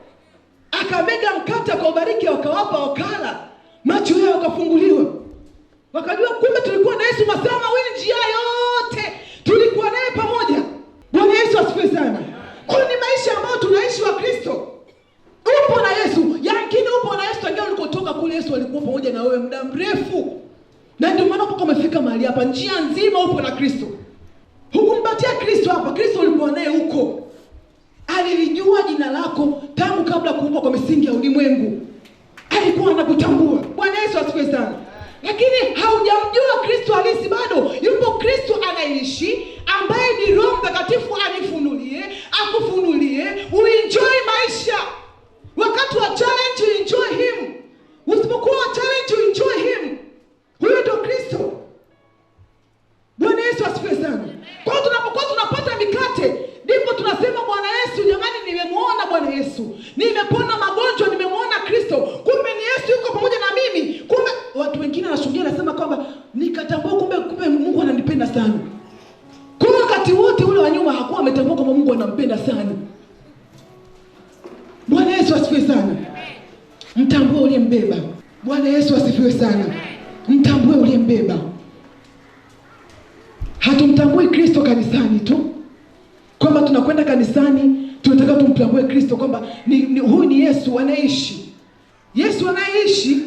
akamega mkate, akaubariki, wakawapa, wakala, macho yao wakafunguliwa, wakajua kumbe tulikuwa na Yesu masaa mawili, njia yote tulikuwa naye pamoja. Bwana Yesu asifiwe sana. Kwa ni maisha ambayo tunaishi wa Kristo. Upo na Yesu, yamkini upo na Yesu tangia ulikotoka kule. Yesu alikuwa pamoja na wewe muda mrefu, na ndio maana mpaka umefika mahali hapa, njia nzima upo na Kristo. Hukumpatia Kristo hapa, Kristo ulikuwa naye huko. Alilijua jina lako tangu kabla kuumbwa kwa misingi ya ulimwengu, alikuwa anakutambua. Bwana Yesu asifiwe sana. Lakini haujamjua Kristo halisi bado. Yupo Kristo anaishi, ambaye ni Roho Mtakatifu anifunulie, akufunulie, uenjoy maisha. Wakati wa challenge, enjoy him. Usipokuwa wa challenge, enjoy him. Huyo ndio Kristo. Bwana Yesu asifiwe sana. Kwa hiyo tunapokuwa tunapata mikate, ndipo tunasema Bwana Yesu, jamani, nimemuona Bwana Yesu, nimepona magonjwa, nimemuona Kristo. Kumbe ni Yesu yuko pamoja na mimi. Kumbe watu wengine wanashuhudia, nasema kwamba nikatambua kumbe Mungu ananipenda sana. Kwa wakati wote ule wa nyuma hakuwa ametambua kwamba Mungu anampenda sana. Bwana Yesu asifiwe sana. Mtambue uliyembeba. Bwana Yesu asifiwe sana. Mtambue uliyembeba. Hatumtambui Kristo kanisani tu, kwamba tunakwenda kanisani tunataka tumtambue Kristo kwamba huyu ni Yesu anaishi. Yesu anaishi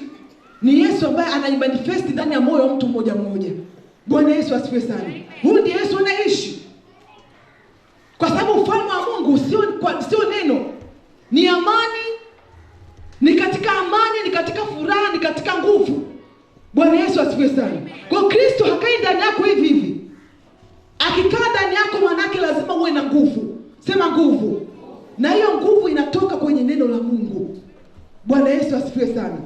ni Yesu ambaye anajimanifesti ndani ya moyo wa mtu mmoja mmoja. Bwana Yesu asifiwe sana. Huyu ndiye Yesu anaishi. Kwa sababu ufalme wa Mungu sio neno, ni amani, ni katika amani, ni katika furaha, ni katika nguvu. Bwana Yesu asifiwe sana. Kwa Kristo hakai ndani yako hivi hivi. Akikaa ndani yako, manake lazima uwe na nguvu. Sema nguvu. Na hiyo nguvu inatoka kwenye neno la Mungu. Bwana Yesu asifiwe sana.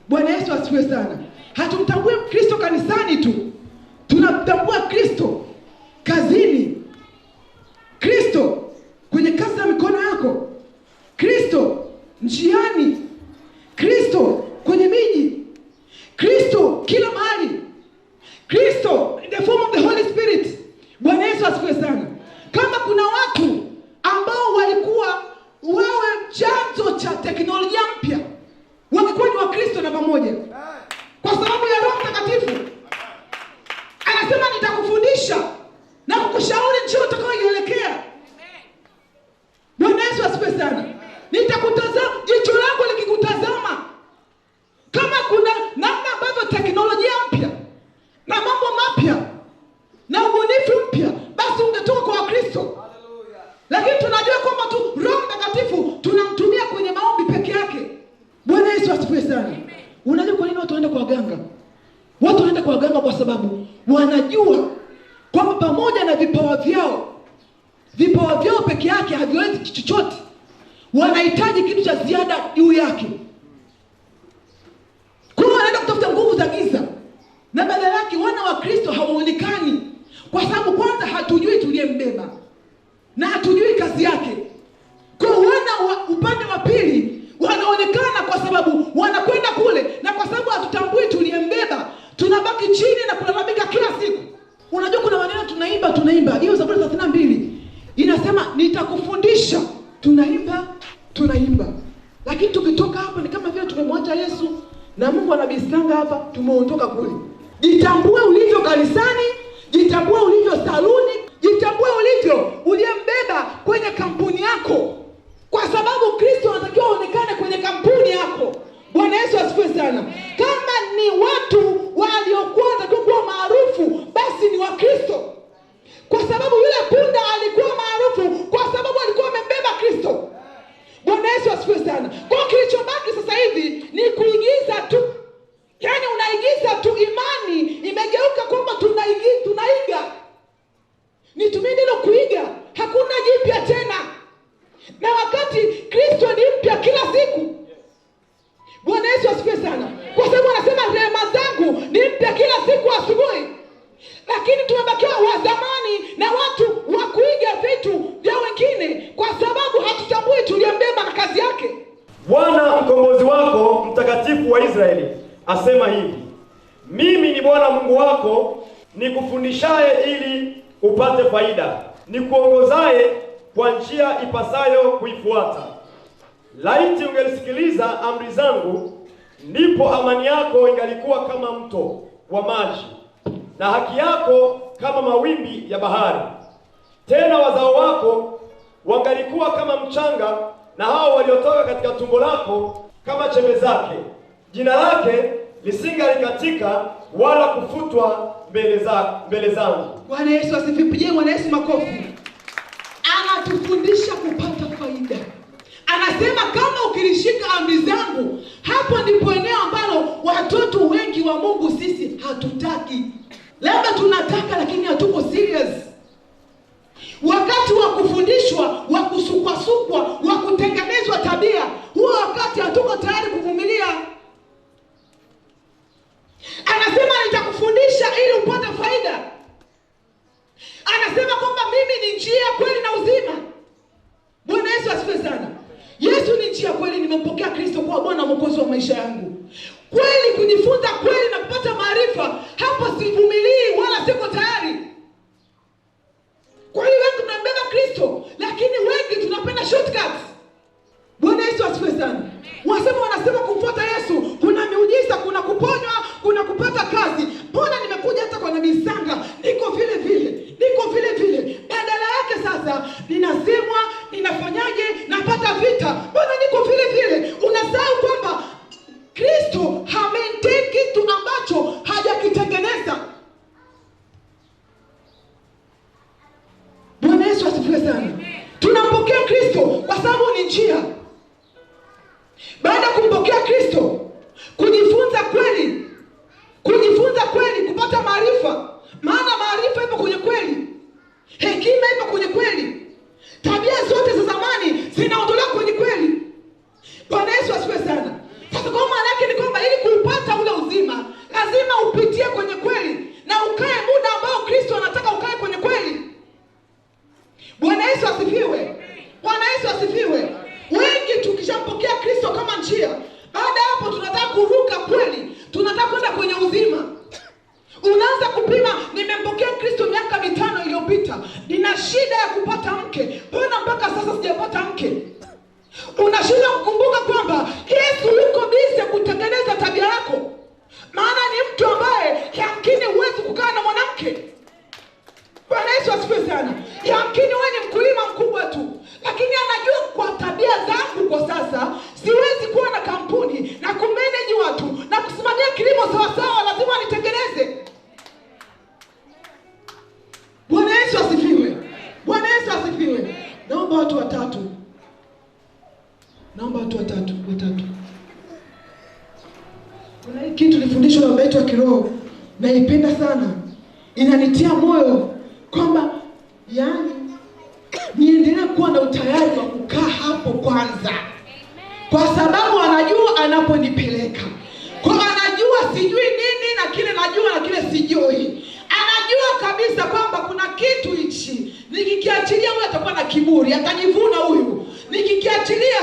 Bwana Yesu asifiwe sana. Hatumtambui Kristo kanisani tu, tunamtambua Kristo kazini, Kristo kwenye kazi ya mikono yako, Kristo njiani, Kristo kwenye miji, Kristo kila mahali, Kristo in the form of the Holy Spirit. Bwana Yesu asifiwe sana. Kama kuna watu ambao walikuwa wewe chanzo cha teknolojia mpya, walikuwa ni Wakristo na pamoja, kwa sababu ya Roho Mtakatifu. Anasema nitakufundisha na kukushauri njia utakayoielekea. Bwana Yesu asifiwe sana. Nitakutazama, jicho langu likikutazama. Kama kuna namna ambavyo teknolojia mpya na mambo mapya na ubunifu mpya, basi ungetoka kwa Kristo. Lakini tunajua kwamba tu Roho Mtakatifu tunamtumia kwenye maombi peke yake. Bwana Yesu asifiwe sana. Unajua kwa nini watu wanaenda kwa waganga? Watu wanaenda kwa waganga kwa sababu wanajua kwamba pamoja na vipawa vyao peke yake haviwezi chochote. Wanahitaji kitu cha ziada juu yake. Kwa hiyo wanaenda kutafuta nguvu za giza, na badala yake wana wa Kristo hawaonekani. kwa sababu kwanza hatujui tuliyembeba na hatujui kazi yake. Kwa wana upande wa pili wanaonekana kwa sababu wanakwenda kule, na kwa sababu hatutambui tuliyembeba tunabaki chini na kulalamika kila siku. Unajua kuna maneno tunaimba. Hiyo Zaburi 32 inasema nitakufundisha. Tunaimba. Lakini tukitoka hapa ni kama vile tumemwacha Yesu na Mungu anabisanga hapa, tumeondoka kule. Jitambue ulivyo kanisani, jitambue ulivyo saluni, jitambue ulivyo uliyembeba kwenye kampuni yako. Kwa sababu Kristo anatakiwa aonekane kwenye kampuni yako. Bwana Yesu asifiwe sana. Kama ni watu waliokuwa watakuwa maarufu, basi ni wa Kristo. Kwa sababu yule punda alikuwa maarufu kwa sababu alikuwa amembeba Kristo. Bwana Yesu asifiwe sana. Kwa kilichobaki sasa hivi ni kuigiza tu. Yaani unaigiza tu, imani imegeuka kwamba tunaiga. Nitumie neno kuiga. Hakuna jipya tena. Na wakati Kristo ni mpya kila siku. Bwana Yesu asifiwe sana. Kwa sababu anasema rehema zangu ni mpya kila siku asubuhi. Lakini tumebakiwa wa zamani na watu wa kuiga vitu vya wengine kwa sababu hatutambui tuliyembeba na kazi yake. Bwana mkombozi wako mtakatifu wa Israeli asema hivi: mimi ni Bwana Mungu wako, nikufundishaye ili upate faida, nikuongozaye kwa njia ipasayo kuifuata. Laiti ungelisikiliza amri zangu, ndipo amani yako ingalikuwa kama mto wa maji, na haki yako kama mawimbi ya bahari. Tena wazao wako wangalikuwa kama mchanga, na hao waliotoka katika tumbo lako kama chembe zake. Jina lake lisingalikatika wala kufutwa mbele zangu. Bwana Yesu asifiwe. Pigie Bwana Yesu makofi. Anatufundisha kupata faida. Anasema kama ukilishika amri zangu, hapo ndipo eneo ambalo watoto wengi wa Mungu sisi hatutaki. Labda tunataka lakini hatuko serious. Wakati wa kufundishwa, wa kusukwa, wa kutengenezwa tabia, huo wakati hatuko tayari kuvumilia. Anasema nitakufundisha ili upate faida. Anasema kwamba mimi ni njia, kweli na uzima. Bwana Yesu asifiwe sana. Yesu ni njia, kweli. Nimempokea Kristo kuwa Bwana Mwokozi wa maisha yangu. Kweli kujifunza kweli na kupata maarifa, hapo sivumilii wala siko tayari. Kwa hiyo wengi tunambeba Kristo, lakini wengi tunapenda shortcuts. Bwana Yesu asifiwe sana. Wanasema kumfuata Yesu kuna miujiza, kuna kuponywa, kuna kupata kazi. Mbona nimekuja hata kwa Nabii Sanga niko vile vile. Badala yake sasa ninasemwa, ninafanyaje, napata vita. Mbona niko vile. Unasahau kwamba Kristo hamaintain kitu ambacho hajakitengeneza. Bwana Yesu asifiwe sana. Tunampokea Kristo kwa sababu ni njia. Baada ya kumpokea Kristo, kujifunza kweli, kupata maarifa. Maana maarifa ipo kwenye kweli. Hekima ipo kwenye kweli. Tabia zote za zamani zinaondolewa kwenye kweli. Bwana Yesu asifiwe sana. Sasa kwa maana yake ni kwamba ili kuupata ule uzima, lazima upitie kwenye kweli na ukae muda ambao Kristo anataka ukae kwenye kweli. Bwana Yesu asifiwe. Bwana Yesu asifiwe. Wengi tukishampokea Kristo kama njia, baada hapo tunataka kuruka kweli, tunataka kwenda kwenye uzima. Unaanza kupima, nimempokea Kristo miaka 5 iliyopita, nina shida ya kupata mke, mbona mpaka sasa sijapata mke? Unashinda kukumbuka kwamba Yesu yuko busy kutengeneza tabia yako. Maana ni mtu ambaye yamkini huwezi kukaa na mwanamke. Bwana Yesu asifiwe sana. Yamkini wewe ni mkulima mkubwa tu, lakini anajua kwa tabia zangu kwa sasa siwezi kuwa na kampuni na kumanage watu na kusimamia kilimo sawa, lazima nitengeneze. Bwana Yesu asifiwe. Bwana Yesu asifiwe. Naomba watu watatu. Kuna hii kitu nilifundishwa na baba yetu wa kiroho, naipenda sana. Inanitia moyo kwamba yani niendelee kuwa na utayari wa kukaa hapo kwanza. Kwa sababu anajua anaponipeleka. Kwa anajua sijui nini na kile najua na kile sijui. Anajua kabisa kwamba kiburi, atajivuna huyu. Nikikiachilia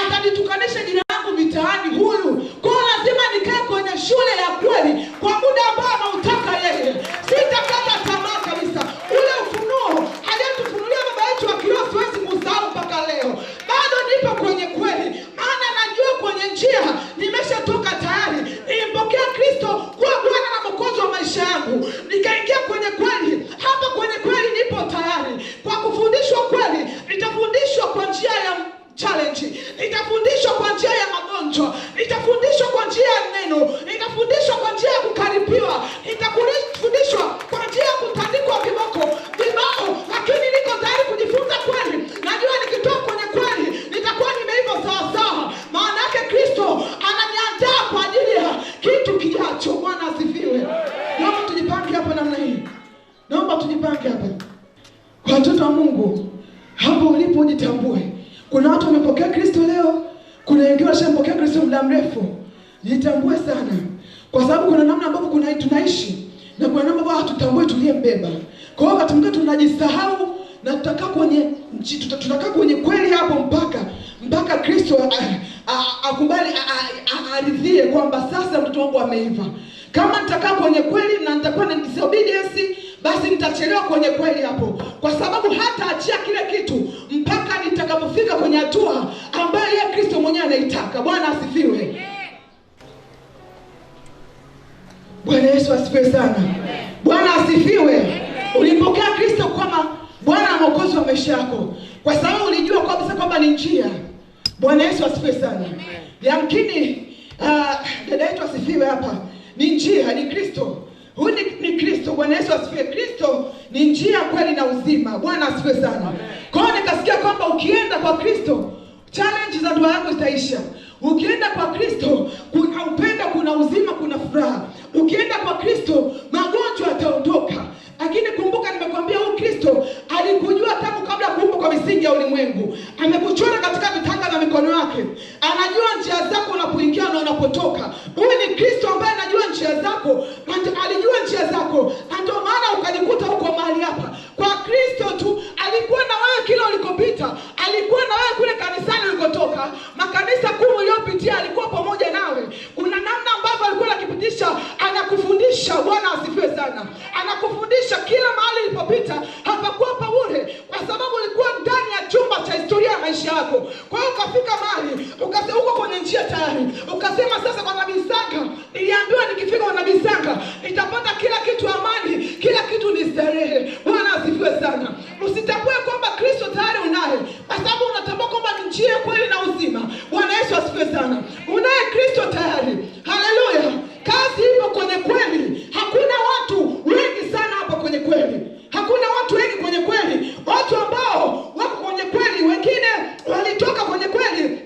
atanitukanisha jina langu mitaani huyu. Kwa lazima nikae kwenye shule ya kweli kwa muda ambao anautaka yeye. Sitakata tamaa kabisa. Ule ufunuo aliyetufunulia baba yetu wa kiroho siwezi kusahau mpaka leo. Bado nipo kwenye kweli, maana najua kwenye njia nimeshatoka tayari. Nilimpokea Kristo kuwa Bwana na Mwokozi wa maisha yangu, nikaingia kwenye kweli. Hapa kwenye kweli nipo tayari kwa kufundishwa kweli. Nitafundishwa kwa njia ya challenge, nitafundishwa kwa njia ya magonjwa, nitafundishwa kwa njia ya neno, nitafundishwa kwa njia ya kukaribiwa, nitafundishwa kwa njia ya kutandikwa vibao, lakini niko tayari kujifunza kweli. Najua nikitoka kwenye kweli nitakuwa nimeiva sawa sawa, maana yake Kristo ananiandaa kwa ajili ya kitu kijacho. Bwana asifiwe. Naomba tujipange hapa namna hii. Naomba tujipange hapa. Kwa watoto wa Mungu, hapo ulipo ujitambue. Kuna watu wamepokea Kristo leo, kuna wengine washampokea Kristo muda mrefu. Jitambue sana. Kwa sababu kuna namna ambapo tunaishi na kuna namna ambapo hatutambui tuliyembeba. Kwa hiyo wakati mwingine tunajisahau na tutakaa kwenye kweli hapo mpaka Kristo akubali aridhie kwamba sasa mtoto wangu ameiva. Kama nitakaa kwenye kweli na nitakuwa na disobedience, basi nitachelewa kwenye kweli hapo, kwa sababu hata achia kile kitu mpaka nitakapofika kwenye hatua ambayo yeye Kristo mwenyewe anaitaka. Bwana asifiwe. Bwana Yesu asifiwe sana. Bwana asifiwe. Ulimpokea Kristo kama Bwana na Mwokozi wa maisha yako kwa sababu ulijua kwamba ni njia. Bwana Yesu asifiwe sana. Yamkini dada yetu asifiwe hapa, ni njia, ni Kristo. Huyu ni Kristo. Bwana Yesu asifiwe. Kristo ni njia, kweli na uzima. Bwana asifiwe sana. Kwa hiyo nikasikia kwamba ukienda kwa Kristo challenge za ndoa yako zitaisha. Ukienda kwa Kristo kuna upendo, kuna uzima, kuna furaha. Ukienda kwa Kristo magonjwa yataondoka. Lakini kumbuka nimekwambia huyu Kristo alikujua tangu kabla ya kuumbwa kwa misingi ya ulimwengu. Amekuchora katika vitanga na mikono yake. Anajua njia zako unapoingia na unapotoka. Huyu ni Kristo ambaye anajua njia zako. Alijua njia zako. Na ndio maana ukajikuta huko mahali hapa. Kwa Kristo tu alikuwa na wewe kila ulikopita. Alikuwa na wewe kule kanisani ulikotoka. Makanisa kuu uliyopitia alikuwa pamoja nawe. Kuna namna ambavyo alikuwa anakupitisha, anakufundisha. Bwana asifiwe sana. Anakufundisha kila mahali ulipopita. Hapakuwa bure kwa sababu ulikuwa ndani ya chumba cha historia ya maisha yako. Kwa hiyo ukafika mahali ukasema uko kwenye njia tayari. Ukasema sasa kwa Nabii Sanga, niliambiwa nikifika kwa Nabii Sanga nitapata kila kitu amani, kila kitu ni starehe. Bwana asifiwe sana. Usitambue kwamba Kristo tayari unaye kwa sababu unatambua kwamba ni njia, kweli na uzima. Bwana Yesu asifiwe sana. Unaye Kristo tayari. Haleluya. Kazi ipo kwenye kweli. Hakuna watu wengi sana hapa kwenye kweli. Hakuna watu wengi kwenye kweli. Watu ambao wako kwenye kweli, wengine walitoka kwenye kweli,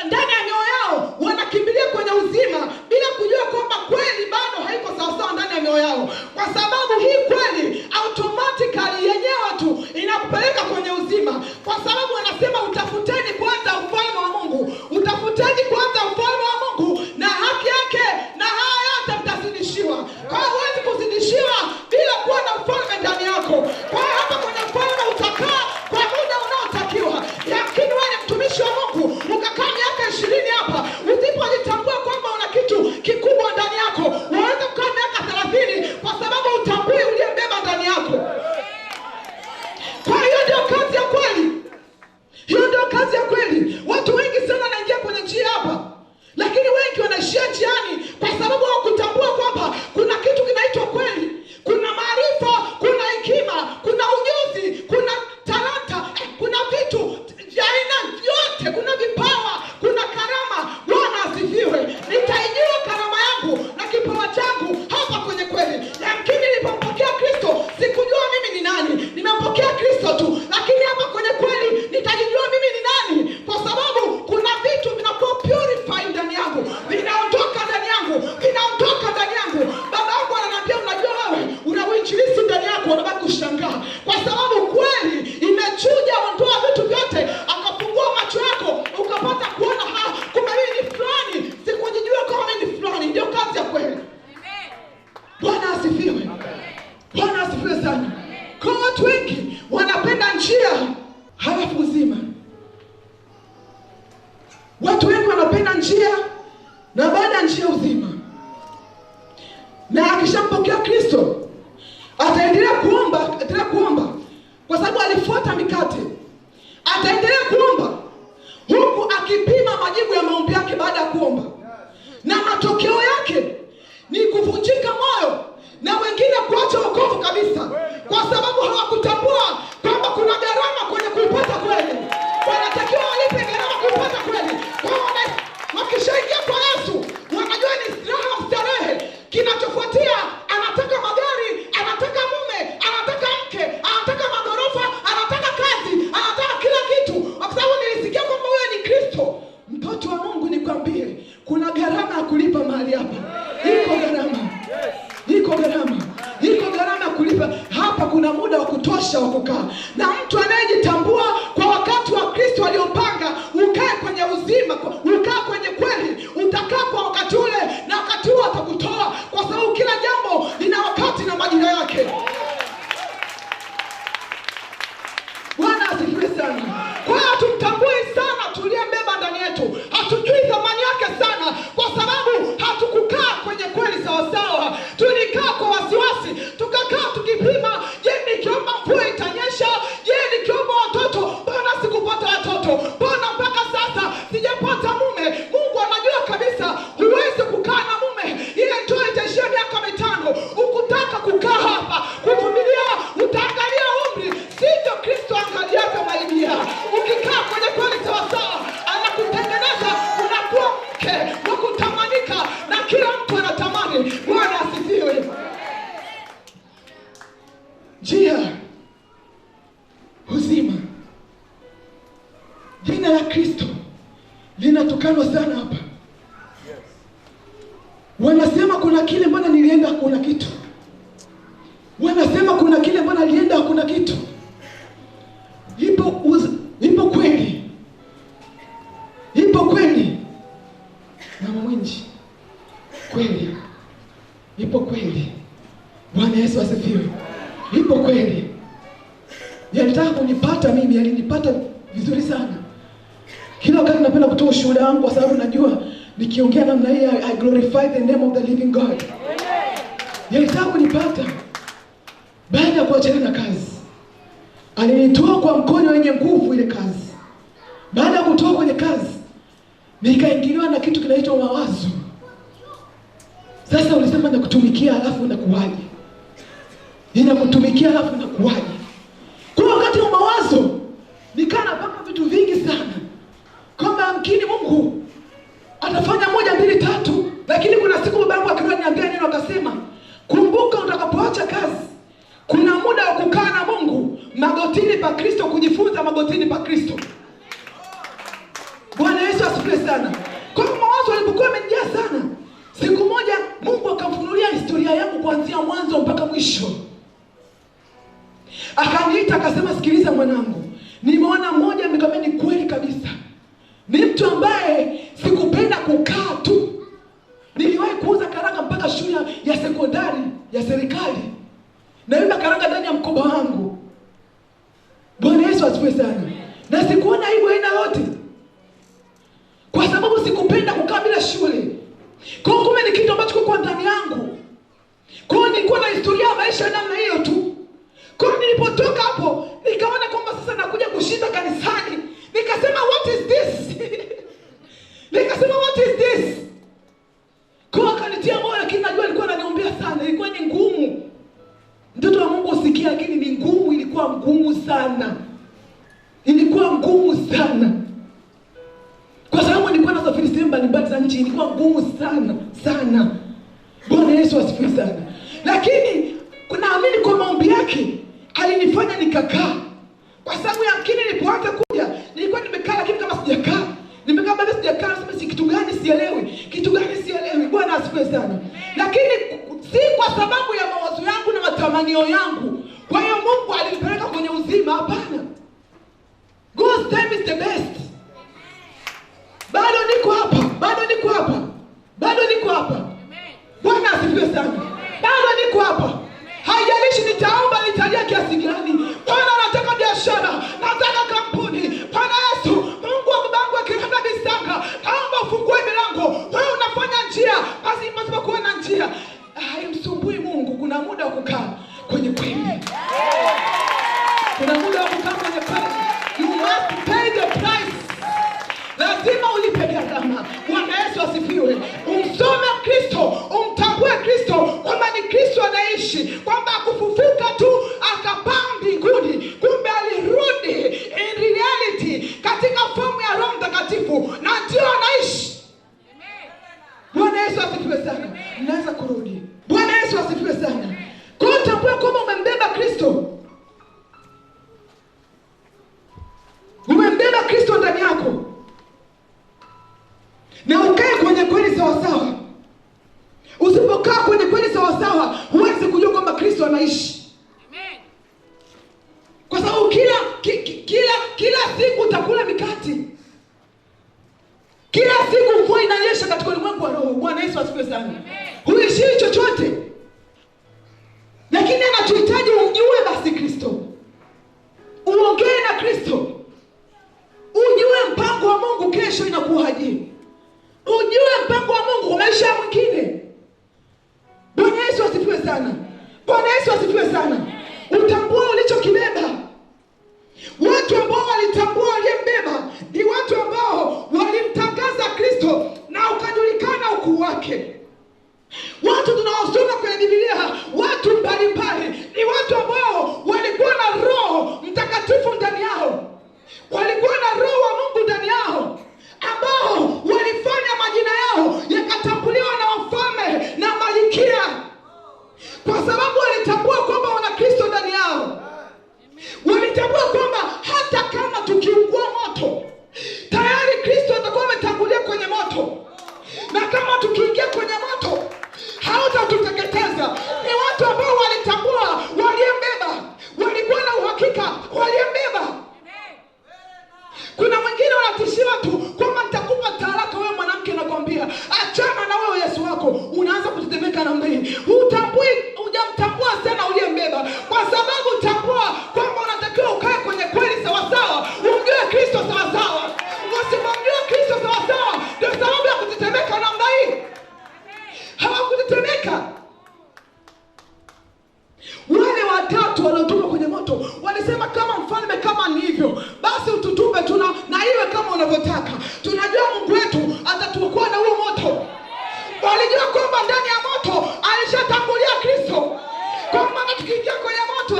ndani ya mioyo yao wanakimbilia kwenye uzima bila kujua kwamba kweli bado haiko sawasawa ndani ya mioyo yao, kwa sababu hii kweli automatically yenyewe tu inakupeleka kwenye uzima, kwa sababu wanasema utafuteni kwanza ufalme wa Mungu. Utafuteni kwanza ufalme wa Mungu na haki yake, na haya yote mtazidishiwa. Kwa hiyo huwezi kuzidishiwa bila kuwa na ufalme ndani yako. Kwa hiyo hapa kwenye ufalme utakaa kwa muda unaotakiwa. Lakini wewe ni mtumishi wa Mungu ukakaa miaka 20 hapa, usipojitambua kwamba una kitu kikubwa ndani yako, unaweza kukaa miaka 30 kwa sababu utambui uliyembeba ndani yako. Kwa hiyo ndio kazi ya kweli. Hiyo ndio kazi ya kweli. Watu wengi sana wanaingia kwenye njia hapa, lakini wengi wanaishia njiani kwa sababu hawakutambua kwamba kuna kitu kinaitwa kweli. Kuna maarifa, kuna hekima, kuna ujuzi, kuna talanta, kuna vitu vya aina yote, kuna vipawa, kuna karama. Bwana asifiwe. Nitaijua karama yangu na kipawa changu hapa kwenye kweli. Lakini nilipompokea Kristo sikujua mimi ni nani. Nimempokea Kristo tu, lakini hapa kwenye kweli nitajijua mimi ni nani, kwa sababu kuna vitu vinakuwa purified ndani yangu, vinaondoka ndani yangu, vinaondoka ndani yangu. Baba yangu ananiambia, unajua wewe una uinjilisti ndani yako. Unabaki kushangaa kwa sababu kweli imechuja, ondoa vitu vyote, akafungua macho yako ukapata kuona kumbe mimi ni fulani. Sikujijua kama mimi ni fulani. Ndio kazi ya kweli. Bwana asifiwe. Bwana asifiwe sana. Kwa watu wengi wanapenda njia halafu uzima. Watu wengi wanapenda njia na baada ya njia uzima. Na akishampokea Kristo ataendelea kuomba kwa sababu alifuata mikate. Ataendelea kuomba huku akipima majibu ya maombi yake baada ya kuomba. Na matokeo yake ni kuvunjika moyo na wengine kuacha wokovu kabisa, kwa sababu hawakutambua kwamba kuna gharama kwenye kuipata kweli. Wanatakiwa walipe gharama kuipata kweli. Wakishaingia kwa Yesu wanajua ni raha starehe. Kinachofuatia anataka magari, anataka mume, anataka mke, anataka magorofa, anataka kazi, anataka kila kitu. Kwa sababu nilisikia kwamba wewe ni Kristo. Mtoto wa Mungu, nikwambie kuna gharama ya kulipa mahali hapa. Iko gharama. Iko gharama ya kulipa. Hapa kuna muda wa kutosha wa kukaa. Na mtu anayejitambua kwa wakati wa Kristo aliopanga ukae kwenye uzima, ukae kwenye kweli, utakaa kwa wakati ule na wakati huo atakutoa, kwa sababu kila jambo lina wakati na majira yake. Bwana asifiwe sana. Kwa hiyo tumtambui sana tuliyembeba ndani yetu. Hatujui thamani yake sana kwa sababu hatukukaa kwenye kweli sawa sawa. Tulikaa kwa wasiwasi, tukakaa tukipima, je, nikiomba mvua itanyesha? Je, nikiomba watoto, mbona sikupata watoto? Mbona mpaka sasa sijapata mume? Mungu anajua kabisa huwezi kukaa na mume. Ile ndoa itaishia miaka 5. Ukutaka kukaa hapa kuvumilia, utaangalia umri. Sio Kristo angaliapo maidia. Ukikaa kwenye kweli sawa sawa, anakutengeneza unakuwa mke wa kutamanika na kila mtu anatamani. Bwana asifiwe. Njia uzima. Jina la Kristo linatukanwa sana hapa. Wanasema kuna kile mbona nilienda hakuna kitu. Wanasema kuna kile mbona nilienda hakuna kitu. Ipo kweli. Ipo kweli. Mama Mwinji. Kweli. Ipo kweli. Bwana Yesu asifiwe. Ipo kweli. Yalitaka kunipata mimi, yalinipata vizuri sana. Kila wakati napenda kutoa ushuhuda wangu kwa sababu najua nikiongea namna hii I glorify the name of the living God. Yalitaka kunipata baada ya kuachana na kazi. Alinitoa kwa mkono wenye nguvu ile kazi. Baada ya kutoka kwenye kazi, nikaingiliwa na kitu kinaitwa mawazo. Sasa ulisema nakutumikia alafu unakuwaje? Ninakutumikia alafu unakuwaje? Kwa wakati wa mawazo, nikaa napanga vitu vingi sana. Kwamba mkini Mungu atafanya 1, 2, 3. Lakini kuna siku baba yangu akaniambia neno akasema, kumbuka utakapoacha kazi, kuna muda wa kukaa na Mungu magotini pa Kristo, kujifunza magotini pa Kristo. Bwana Yesu asifiwe sana. Kwa mawazo yalipokuwa yamejaa sana, siku moja Mungu akamfunulia historia yangu kuanzia mwanzo mpaka mwisho. Akaniita akasema, sikiliza mwanangu, nimeona mmoja nikamwambia ni kweli kabisa. Ni mtu ambaye sikupenda kukaa tu. Niliwahi kuuza karanga mpaka shule ya sekondari ya serikali. Naenda karanga ndani ya mkoba wangu. Bwana Yesu asifiwe sana. Na sikuona hivyo aina yote. Kwa sababu sikupenda kukaa bila shule. Kwa hiyo kumbe ni kitu ambacho kwa ndani yangu. Kwa hiyo nilikuwa na historia ya maisha namna hiyo tu. Kwa hiyo nilipotoka hapo, nikaona kwamba sasa nakuja kushinda kanisani. Nikasema what is this? Nikasema what is this? Kwa akanitia moyo, lakini najua alikuwa ananiombea sana. Ilikuwa ni ngumu. Mtoto wa Mungu usikia, lakini ni ngumu, ilikuwa ngumu sana. Ilikuwa ngumu sana. Kwa sababu nilikuwa nasafiri sehemu mbalimbali za nchi, ilikuwa ngumu sana sana. Bwana Yesu asifiwe sana. Lakini naamini kwa maombi yake alinifanya nikakaa. Kwa sababu yamkini nilipoanza kuja, nilikuwa nimekaa lakini kama sijakaa. Nimekaa bado sijakaa, nasema si kitu gani sielewi. Kitu gani sielewi. Bwana asifiwe sana. Lakini si kwa sababu ya mawazo yangu na matamanio yangu. Kwa hiyo Mungu alinipeleka kwenye uzima, hapana. God's time is the best. Bado niko hapa. Bwana asifiwe sana. Bado niko hapa. Haijalishi nitaomba nitalia kiasi gani. Bwana anataka biashara, nataka mbinguni. Kumbe alirudi in reality katika fomu ya Roho Mtakatifu na ndio anaishi. Bwana Yesu asifiwe sana. Mnaweza kurudi. Bwana Yesu asifiwe sana. Kwa hiyo tambua kwamba umembeba Kristo. Umembeba Kristo ndani yako. Na ukae kwenye kweli sawa sawa. Usipokaa kwenye kweli sawa sawa, huwezi kujua kwamba Kristo anaishi. Amen. Kwa sababu kila siku utakula mikate. Kila siku mvua inanyesha katika ulimwengu wa roho. Bwana Yesu asifiwe sana. Huishi chochote. Lakini anachohitaji umjue basi Kristo. Uongee na Kristo. Ujue mpango wa Mungu kesho inakuwaje. Ujue mpango wa Mungu kwa maisha mwingine. Bwana Yesu asifiwe sana. Bwana Yesu asifiwe sana. Utambue ulichokibeba. Watu ambao walitambua waliyembeba ni watu ambao walimtangaza Kristo na ukajulikana ukuu wake. Watu tunaosoma kwenye Biblia, watu mbalimbali, ni watu ambao walikuwa na Roho Mtakatifu ndani yao. Walikuwa na Roho wa Mungu ndani yao, ambao walifanya majina yao yakatambuliwa na wafalme na malikia, kwa sababu walitambua kwamba wana Kristo ndani yao. Walitambua kwamba hata kama tukiungua moto, tayari Kristo atakuwa ametangulia kwenye moto, na kama tukiingia kwenye moto hautatuteketeza. Ni watu ambao walitambua waliyembeba, walikuwa na uhakika waliyembeba. Kuna mwingine wanatishiwa tu kwamba nitakupa talaka wewe mwanamke, nakwambia achana na wewe Yesu wako, unaanza kutetemeka namna hii. Hujamtambua sana uliyembeba, kwa sababu tambua kwamba unatakiwa ukae kwenye kweli sawa sawa, umjue Kristo sawa sawa. Usipomjua Kristo sawa sawa, ndio sababu ya kutetemeka namna hii. Hawakutetemeka. Wale watatu waliotoka kwenye moto walisema, kama mfalme kama ni hivyo, basi ututupe na iwe kama unavyotaka. Tunajua Mungu wetu atatuokoa na huo moto. Walijua kwamba ndani ya moto alishatangulia Kristo. Kwa maana tukiingia kwenye moto,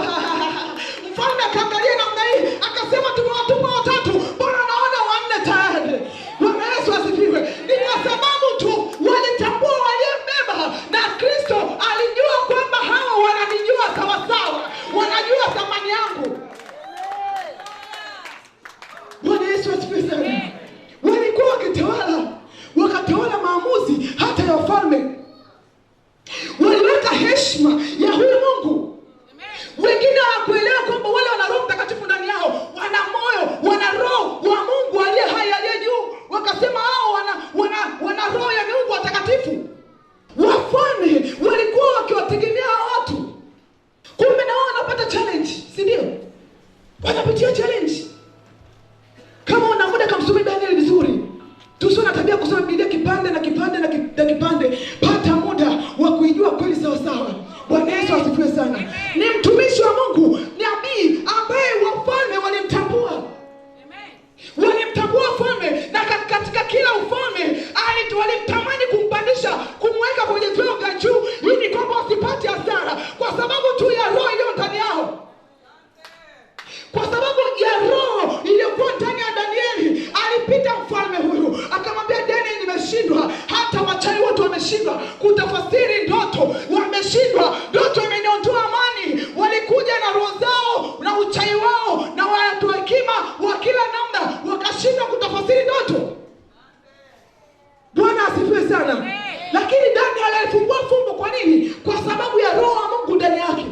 mfalme akaangalia namna hii, akasema tumewatupa watatu, mbona naona wanne tayari. Bwana Yesu asifiwe. Ni kwa sababu tu walitambua waliyembeba, na Kristo alijua kwamba hao wananijua sawa sawa, wanajua thamani yangu. Bwana Yesu asifiwe sana. Walikuwa wakatawala maamuzi hata ya wafalme. Waliweka heshima ya huyu Mungu. Wengine hawakuelewa kwamba wale wana Roho Mtakatifu ndani yao, wana moyo, wana Roho wa Mungu aliye hai, aliye juu. Wakasema hao wana roho ya Mungu watakatifu. Wafalme walikuwa wakiwategemea watu. Kumbe na wao wanapata challenge, si ndio? Wanapitia challenge. Kama una muda kamsome Daniel vizuri. Tusiwe na tabia kusoma Biblia kipande na kipande na kipande. Pata muda wa kuijua kweli sawa sawa. Bwana Yesu asifiwe sana. Ni mtumishi wa Mungu, nabii ambaye wafalme walimtambua. Walimtambua wafalme, na katika kila ufalme walimtamani kumpandisha, kumweka kwenye vyeo vya juu, ili kwamba wasipate hasara, kwa sababu tu ya roho iliyo ndani yao. Kwa sababu ya roho iliyokuwa ndani ya Danieli, alipita mfalme huyu akamwambia, Danieli, nimeshindwa. Hata wachawi wote wameshindwa kutafasiri ndoto, wameshindwa. Ndoto imeniondoa amani. Walikuja na roho zao na uchawi wao na watu hekima wa kila namna, wakashindwa kutafasiri ndoto. Bwana asifiwe sana. Lakini Danieli alifungua fumbo. Kwa nini? Kwa sababu ya roho wa Mungu ndani yake.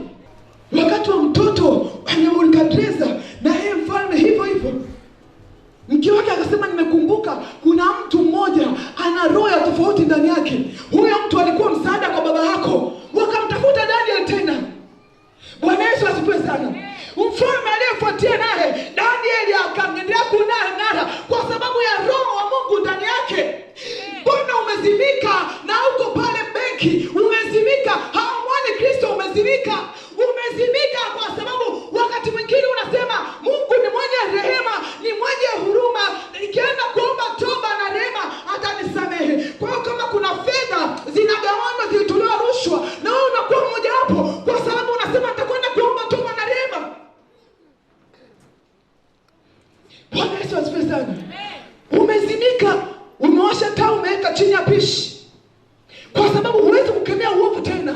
Wakati wa mtoto Nebukadreza, na yeye mfalme hivyo hivyo, mke wake akasema, nimekumbuka kuna mtu mmoja ana roho ya tofauti ndani yake. Huyo mtu alikuwa msaada kwa baba yako. Wakamtafuta Daniel tena. Bwana Yesu asifiwe sana. Mfalme aliyefuatia naye Daniel akaendelea kung'ara kwa sababu ya roho wa Mungu ndani yake. Mbona umezimika na uko pale benki? Umezimika, haumwoni Kristo. Umezimika kwa sababu wakati mwingine unasema Mungu ni mwenye rehema, ni mwenye huruma, nikienda kuomba toba na rehema atanisamehe. Kwa hiyo kama kuna fedha zinagawanywa zilitolewa rushwa, na wewe unakuwa mmoja wapo, kwa sababu unasema nitakwenda kuomba toba na rehema. Bwana Yesu asifiwe sana. Umezimika, umewasha taa, umeweka chini ya pishi, kwa sababu huwezi kukemea uovu tena.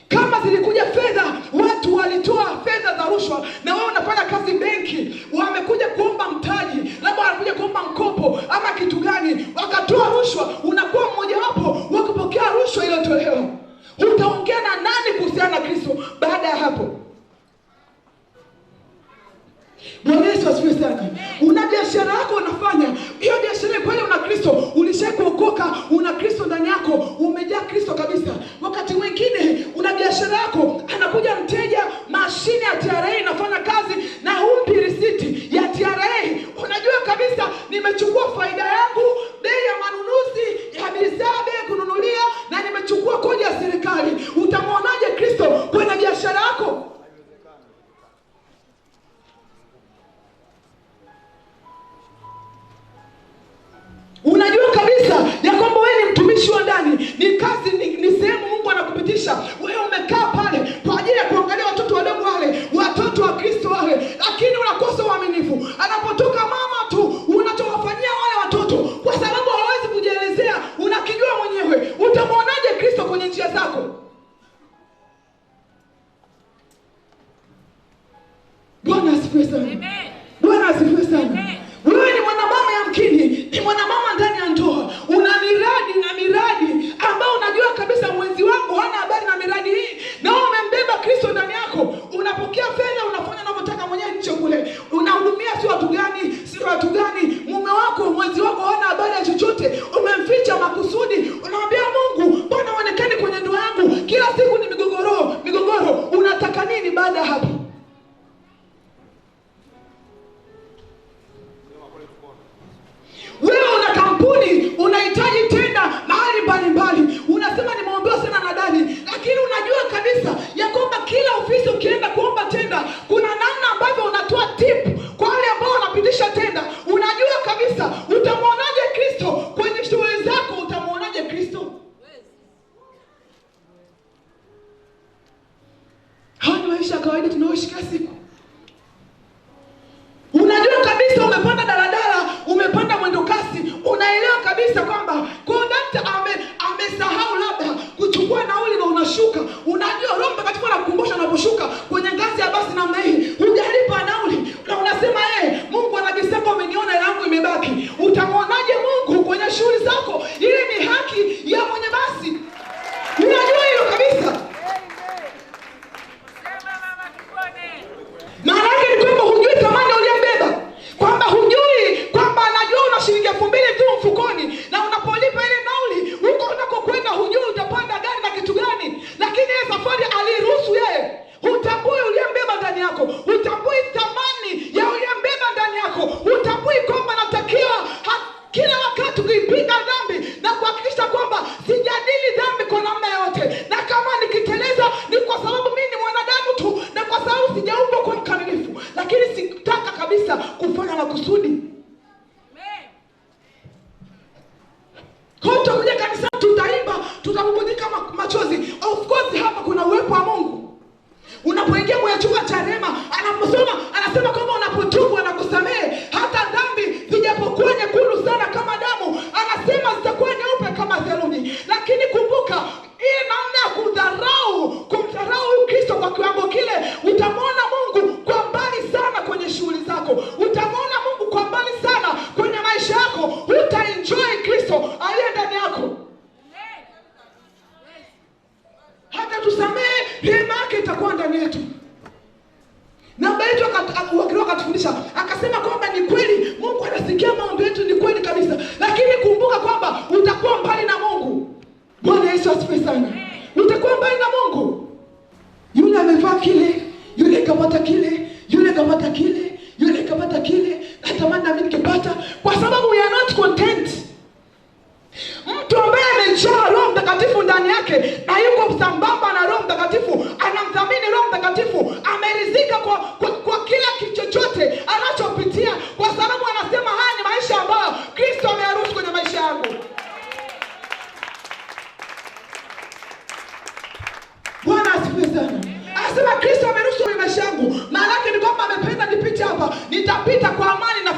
Kama zilikuja fedha, watu walitoa fedha za rushwa, na wewe unafanya kazi benki, wamekuja kuomba mtaji, labda wanakuja kuomba mkopo ama kitu gani, wakatoa rushwa, unakuwa mmoja wapo wa kupokea rushwa iliyotolewa. Utaongea na nani kuhusiana na Kristo baada ya hapo? Bwana Yesu asifiwe sana. Una biashara yako unafanya, hiyo biashara kweli una Kristo, ulishakuokoka, una Kristo ndani yako, umejaa Kristo kabisa. Wakati mwingine una biashara yako, anakuja mteja, mashine ya TRA inafanya kazi na humpi risiti ya TRA. Unajua kabisa nimechukua faida yangu, bei ya manunuzi ya bidhaa, bei kununulia, na nimechukua kodi ya serikali. Utamwonaje Kristo kwenye biashara yako? Unajua kabisa ya kwamba wewe ni mtumishi wa ndani, ni kazi, ni sehemu Mungu anakupitisha. Wewe umekaa pale kwa ajili ya kuangalia watoto wadogo wale, watoto wa Kristo wale, lakini unakosa uaminifu. Anapotoka mama tu, unachowafanyia wale watoto, kwa sababu hawezi kujielezea, unakijua mwenyewe. Utamwonaje Kristo kwenye njia zako? Bwana asifiwe sana. Bwana asifiwe sana. Wewe ni mwanamama yamkini, ni mwanamama ndani ya ndoa, una miradi ambao unajua kabisa mwenzi wako hana habari na miradi hii, na wewe umembeba Kristo ndani yako. Unapokea fedha, unafanya unavyotaka mwenyewe nje kule, unahudumia si watu gani, mume wako, mwenzi wako hana habari ya chochote, umemficha makusudi. Unamwambia Mungu, mbona uonekane kwenye ndoa yangu? Kila siku ni migogoro. Unataka nini baada ya hapo? Wewe una kampuni, unahitaji tenda mahali mbalimbali, unasema nimeombewa sana na dani, lakini unajua kabisa ya kwamba kila ofisi ukienda kuomba tenda, kuna namna ambavyo unatoa tip kwa wale ambao wanapitisha tenda. Unajua kabisa. Utamwonaje Kristo kwenye shughuli zako? Utamwonaje Kristo? Haya ni maisha ya kawaida tunaoishi kila siku. Unajua kabisa umepanda daladala, umepanda mwendo kasi, unaelewa kabisa kwamba kondakta amesahau labda kuchukua nauli na unashuka. Unajua Roho Mtakatifu anakukumbusha unaposhuka kwenye ngazi ya basi namna hii, hujalipa nauli, na unasema Mungu anajisema umeniona, yangu imebaki. Utamwonaje Mungu kwenye shughuli zako? Ile ni haki ya mwenye basi. Unajua hilo kabisa. Maana yake ni kwamba hujui thamani uliyembeba, kwamba hujui kwamba anajua una shilingi 2,000 tu mfukoni, na unapolipa ile nauli huko unakokwenda hujui utapanda gari na kitu gani, lakini ile safari aliruhusu yeye. Hutambui uliyembeba ndani yako, hutambui thamani ya uliyembeba ndani yako, hutambui kwamba natakiwa kila wakati kuipiga dhambi na kuhakikisha kwamba sijadili dhambi kwa namna yote, na kama nikiteleza ni kwa sababu mimi ni mwanadamu tu, na kwa sababu sijaumbwa kwa mkamilifu, lakini sitaka kabisa kufanya makusudi. Kwa tutakuja kanisa, tutaimba, tutabubujika machozi. Of course hapa kuna uwepo wa Mungu. Unapoingia kwenye chumba cha rehema, anaposoma anasema kwamba unapotubu anakusamehe hata dhambi zijapokuwa nyekundu sana kama damu, anasema zitakuwa nyeupe kama theluji. Lakini kumbuka ile namna ya kumdharau Kristo kwa kiwango kile, utamwona Mungu kwa mbali sana kwenye shughuli zako, utamwona Mungu kwa mbali sana kwenye maisha yako, utaenjoy Kristo aliye ndani yako. Hata tusamehe, rehema yake itakuwa ndani yetu. Na baba yetu akatufundisha, akasema kwamba ni kweli Mungu anasikia maombi yetu, ni kweli kabisa, lakini kumbuka kwamba utakuwa mbali na Mungu. Bwana Yesu asifiwe sana. Utakuwa mbali na Mungu. Yule amevaa kile, yule kapata kile, yule kapata kile, yule kapata kile, natamani na mimi nikipata, kwa sababu we are not content. Mtu ambaye amejaa Roho Mtakatifu ndani yake na yuko sambamba na Roho Mtakatifu, anamthamini Roho Mtakatifu, ameridhika kwa kila chochote anachopitia, kwa sababu anasema haya ni maisha ambayo Kristo ameyaruhusu kwenye maisha yangu. Bwana asifiwe sana. Anasema Kristo ameruhusu kwenye maisha yangu, maana yake ni kwamba amependa nipite hapa, nitapita kwa amani na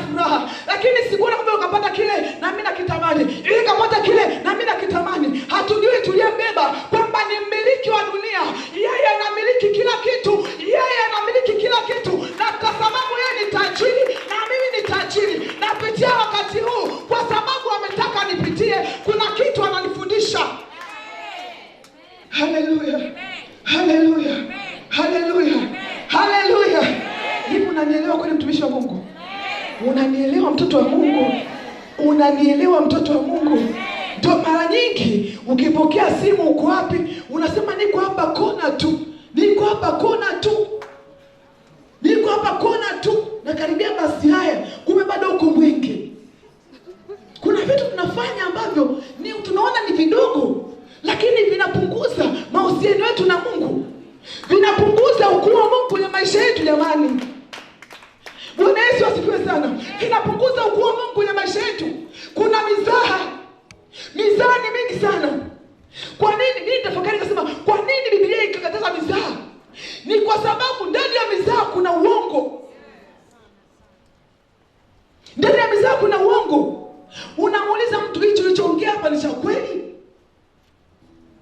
lakini sikuona kwamba ukapata kile na mimi nakitamani, ili kapata kile na mimi nakitamani. Hatujui tuliyembeba kwamba ni mmiliki wa dunia. Yeye anamiliki kila kitu, yeye anamiliki kila kitu, na kwa sababu yeye ni tajiri na mimi ni tajiri, napitia wakati huu kwa sababu ametaka nipitie. Kuna kitu ananifundisha. Haleluya, haleluya, haleluya, haleluya. Hivi unanielewa kweli, mtumishi wa Mungu? Unanielewa mtoto wa Mungu? Unanielewa mtoto wa Mungu? Ndio mara nyingi ukipokea simu, uko wapi, unasema niko hapa kona tu, niko hapa kona tu, niko hapa kona tu, na karibia basi haya, kumbe bado uko Mwenge. Kuna vitu tunafanya ambavyo ni tunaona ni vidogo, lakini vinapunguza mahusiano yetu na Mungu, vinapunguza ukuu wa Mungu kwenye maisha yetu. Jamani, Bwana Yesu asifiwe sana. Vinapunguza ukuu wa Mungu kwenye maisha yetu. Kuna mizaha ni mingi sana. Kwa nini? Mimi tafakari nikasema, kwa nini Biblia ikakataza mizaha? Ni kwa sababu ndani ya mizaha kuna uongo. Ndani ya mizaha kuna uongo. Unamuuliza mtu, hicho ulichoongea hapa ni cha kweli?